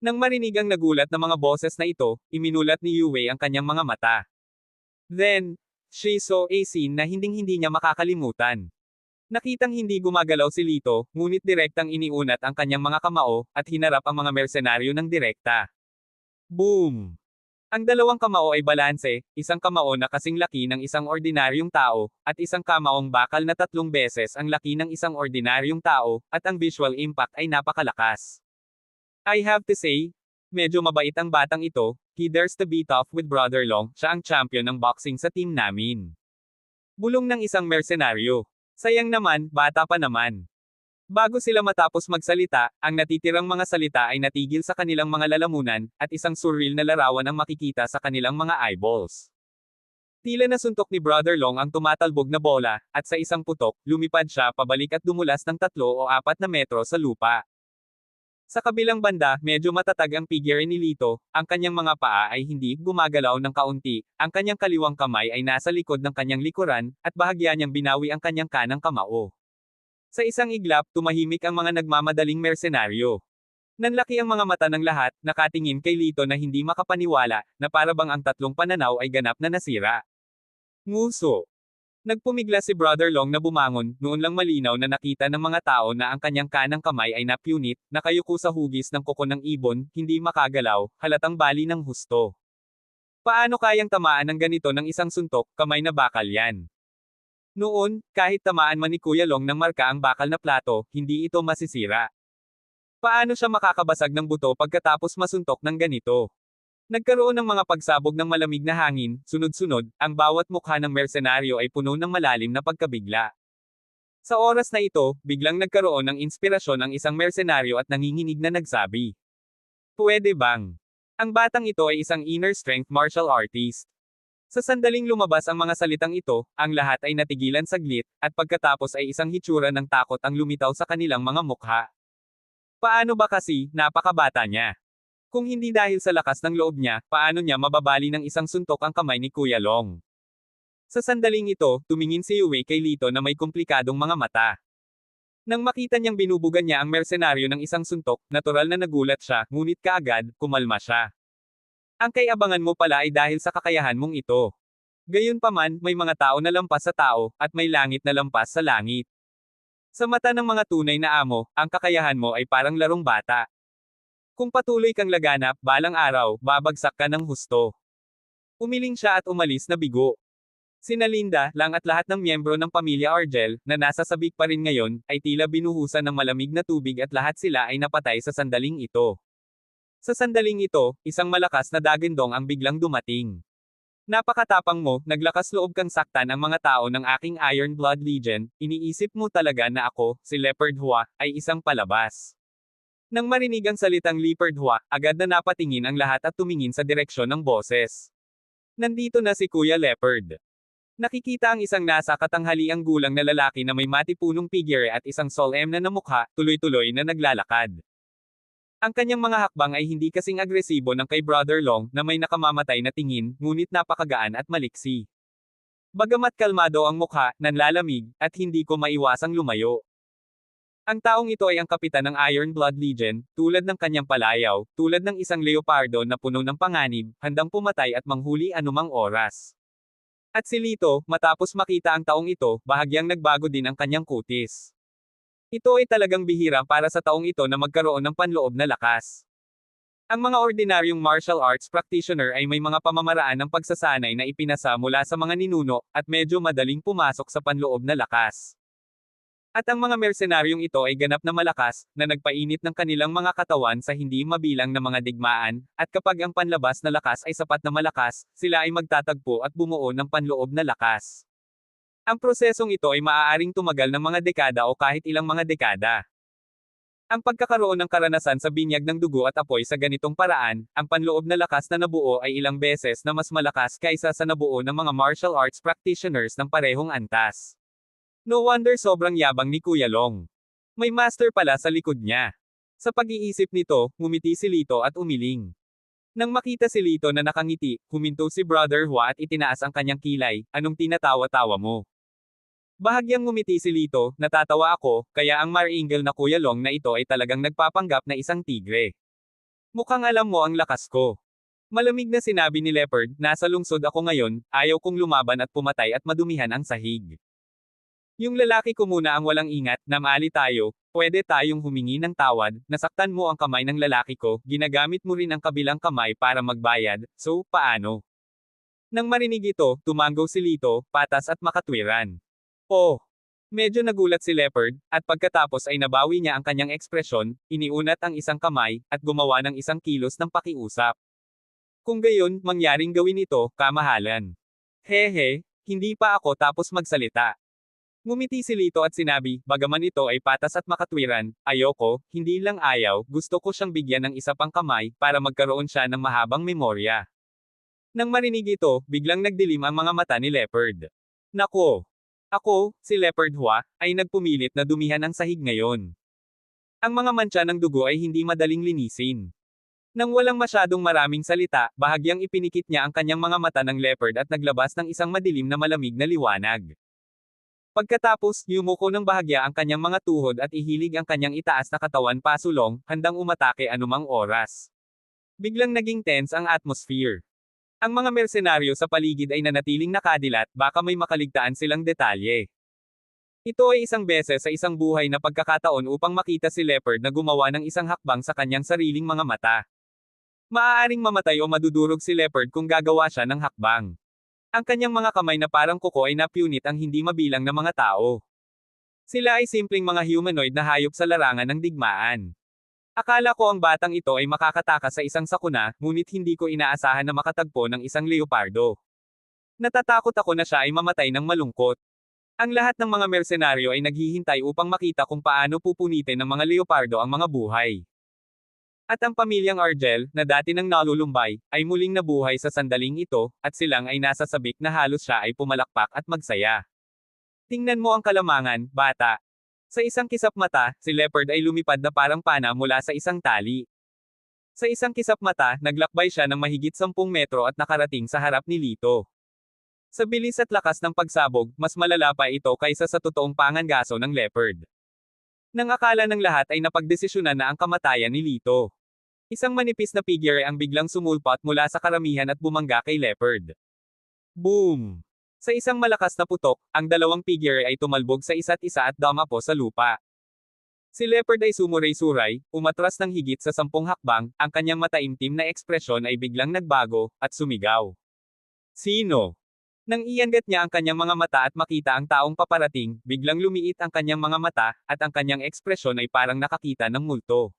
Nang marinig ang nagulat na mga boses na ito, iminulat ni Yue ang kanyang mga mata. Then, she saw a scene na hinding-hindi niya makakalimutan. Nakitang hindi gumagalaw si Lito, ngunit direktang iniunat ang kanyang mga kamao, at hinarap ang mga mersenaryo ng direkta. Boom! Ang dalawang kamao ay balanse, isang kamao na kasing laki ng isang ordinaryong tao, at isang kamaong bakal na 3 beses ang laki ng isang ordinaryong tao, at ang visual impact ay napakalakas. I have to say, medyo mabait ang batang ito, he dares to be tough with Brother Long, siya ang champion ng boxing sa team namin. Bulong ng isang mersenaryo. Sayang naman, bata pa naman. Bago sila matapos magsalita, ang natitirang mga salita ay natigil sa kanilang mga lalamunan, at isang surreal na larawan ang makikita sa kanilang mga eyeballs. Tila nasuntok ni Brother Long ang tumatalbog na bola, at sa isang putok, lumipad siya pabalik at dumulas ng 3 o 4 na metro sa lupa. Sa kabilang banda, medyo matatag ang figure ni Lito, ang kanyang mga paa ay hindi gumagalaw ng kaunti, ang kanyang kaliwang kamay ay nasa likod ng kanyang likuran, at bahagya niyang binawi ang kanyang kanang kamao. Sa isang iglap, tumahimik ang mga nagmamadaling mersenaryo. Nanlaki ang mga mata ng lahat, nakatingin kay Lito na hindi makapaniwala, na parabang ang 3 pananaw ay ganap na nasira. Nguso. Nagpumigla si Brother Long na bumangon, noon lang malinaw na nakita ng mga tao na ang kanyang kanang kamay ay napunit, nakayuko sa hugis ng kuko ng ibon, hindi makagalaw, halatang bali ng husto. Paano kayang tamaan ng ganito ng isang suntok, kamay na bakal yan? Noon, kahit tamaan man ni Kuya Long ng marka ang bakal na plato, hindi ito masisira. Paano siya makakabasag ng buto pagkatapos masuntok ng ganito? Nagkaroon ng mga pagsabog ng malamig na hangin, sunod-sunod, ang bawat mukha ng mersenaryo ay puno ng malalim na pagkabigla. Sa oras na ito, biglang nagkaroon ng inspirasyon ang isang mersenaryo at nanginginig na nagsabi. Pwede bang? Ang batang ito ay isang inner strength martial artist. Sa sandaling lumabas ang mga salitang ito, ang lahat ay natigilan saglit, at pagkatapos ay isang hitsura ng takot ang lumitaw sa kanilang mga mukha. Paano ba kasi, napakabata niya? Kung hindi dahil sa lakas ng loob niya, paano niya mababali ng isang suntok ang kamay ni Kuya Long? Sa sandaling ito, tumingin si Yue kay Lito na may komplikadong mga mata. Nang makita niyang binubugan niya ang mersenaryo ng isang suntok, natural na nagulat siya, ngunit kaagad, kumalma siya. Ang kay-abangan mo pala ay dahil sa kakayahan mong ito. Gayunpaman, may mga tao na lampas sa tao, at may langit na lampas sa langit. Sa mata ng mga tunay na amo, ang kakayahan mo ay parang larong bata. Kung patuloy kang laganap, balang araw, babagsak ka ng husto. Umiling siya at umalis na bigo. Sina Linda, Lang at lahat ng miyembro ng pamilya Argel, na nasa sabik pa rin ngayon, ay tila binuhusan ng malamig na tubig at lahat sila ay napatay sa sandaling ito. Sa sandaling ito, isang malakas na dagindong ang biglang dumating. Napakatapang mo, naglakas loob kang saktan ang mga tao ng aking Iron Blood Legion, iniisip mo talaga na ako, si Leopard Hua, ay isang palabas. Nang marinig ang salitang Leopard Hua, agad na napatingin ang lahat at tumingin sa direksyon ng boses. Nandito na si Kuya Leopard. Nakikita ang isang nasa katanghaliang gulang na lalaki na may matipunong figure at isang solemn na mukha, tuloy-tuloy na naglalakad. Ang kanyang mga hakbang ay hindi kasing agresibo ng kay Brother Long na may nakamamatay na tingin, ngunit napakagaan at maliksi. Bagamat kalmado ang mukha, nanlalamig, at hindi ko maiwasang lumayo. Ang taong ito ay ang kapitan ng Iron Blood Legion, tulad ng kanyang palayaw, tulad ng isang leopardo na puno ng panganib, handang pumatay at manghuli anumang oras. At si Lito, matapos makita ang taong ito, bahagyang nagbago din ang kanyang kutis. Ito ay talagang bihira para sa taong ito na magkaroon ng panloob na lakas. Ang mga ordinaryong martial arts practitioner ay may mga pamamaraan ng pagsasanay na ipinasa mula sa mga ninuno, at medyo madaling pumasok sa panloob na lakas. At ang mga mersenaryong ito ay ganap na malakas, na nagpainit ng kanilang mga katawan sa hindi mabilang na mga digmaan, at kapag ang panlabas na lakas ay sapat na malakas, sila ay magtatagpo at bumuo ng panloob na lakas. Ang prosesong ito ay maaaring tumagal ng mga dekada o kahit ilang mga dekada. Ang pagkakaroon ng karanasan sa binyag ng dugo at apoy sa ganitong paraan, ang panloob na lakas na nabuo ay ilang beses na mas malakas kaysa sa nabuo ng mga martial arts practitioners ng parehong antas. No wonder sobrang yabang ni Kuya Long. May master pala sa likod niya. Sa pag-iisip nito, ngumiti si Lito at umiling. Nang makita si Lito na nakangiti, huminto si Brother Hua at itinaas ang kanyang kilay, anong tinatawa-tawa mo? Bahagyang ngumiti si Lito, natatawa ako, kaya ang Maringal na Kuya Long na ito ay talagang nagpapanggap na isang tigre. Mukhang alam mo ang lakas ko. Malamig na sinabi ni Leopard, nasa lungsod ako ngayon, ayaw kong lumaban at pumatay at madumihan ang sahig. Yung lalaki ko muna ang walang ingat, namali tayo, pwede tayong humingi ng tawad, nasaktan mo ang kamay ng lalaki ko, ginagamit mo rin ang kabilang kamay para magbayad, so, paano? Nang marinig ito, tumanggaw si Lito, patas at makatwiran. Oh! Medyo nagulat si Leopard, at pagkatapos ay nabawi niya ang kanyang ekspresyon, iniunat ang isang kamay, at gumawa ng isang kilos ng pakiusap. Kung gayon, mangyaring gawin ito, kamahalan. Hehe, hindi pa ako tapos magsalita. Ngumiti si Lito at sinabi, bagaman ito ay patas at makatwiran, ayoko, hindi lang ayaw, gusto ko siyang bigyan ng isa pang kamay, para magkaroon siya ng mahabang memorya. Nang marinig ito, biglang nagdilim ang mga mata ni Leopard. Nako! Ako, si Leopard Hua, ay nagpumilit na dumihan ang sahig ngayon. Ang mga mantsa ng dugo ay hindi madaling linisin. Nang walang masyadong maraming salita, bahagyang ipinikit niya ang kanyang mga mata ng leopard at naglabas ng isang madilim na malamig na liwanag. Pagkatapos, yumuko ng bahagya ang kanyang mga tuhod at ihilig ang kanyang itaas na katawan pasulong, handang umatake anumang oras. Biglang naging tense ang atmosphere. Ang mga mersenaryo sa paligid ay nanatiling nakadilat, baka may makaligtaan silang detalye. Ito ay isang beses sa isang buhay na pagkakataon upang makita si Leopard na gumawa ng isang hakbang sa kanyang sariling mga mata. Maaaring mamatay o madudurog si Leopard kung gagawa siya ng hakbang. Ang kanyang mga kamay na parang kuko ay napunit ang hindi mabilang na mga tao. Sila ay simpleng mga humanoid na hayop sa larangan ng digmaan. Akala ko ang batang ito ay makakatakas sa isang sakuna, ngunit hindi ko inaasahan na makatagpo ng isang leopardo. Natatakot ako na siya ay mamatay ng malungkot. Ang lahat ng mga mersenaryo ay naghihintay upang makita kung paano pupunitin ng mga leopardo ang mga buhay. At ang pamilyang Argel, na dati nang nalulumbay, ay muling nabuhay sa sandaling ito, at silang ay nasa sabik na halos siya ay pumalakpak at magsaya. Tingnan mo ang kalamangan, bata. Sa isang kisap mata, si Leopard ay lumipad na parang pana mula sa isang tali. Sa isang kisap mata, naglakbay siya ng mahigit 10 metro at nakarating sa harap ni Lito. Sa bilis at lakas ng pagsabog, mas malala pa ito kaysa sa totoong pangangaso ng Leopard. Nang akala ng lahat ay napagdesisyonan na ang kamatayan ni Lito. Isang manipis na figure ang biglang sumulpat mula sa karamihan at bumangga kay Leopard. Boom! Sa isang malakas na putok, ang dalawang figure ay tumalbog sa isa't isa at damapo sa lupa. Si Leopard ay sumuray-suray, umatras ng higit sa 10 hakbang, ang kanyang mataimtim na ekspresyon ay biglang nagbago, at sumigaw. Sino? Nang iangat niya ang kanyang mga mata at makita ang taong paparating, biglang lumiit ang kanyang mga mata, at ang kanyang ekspresyon ay parang nakakita ng multo.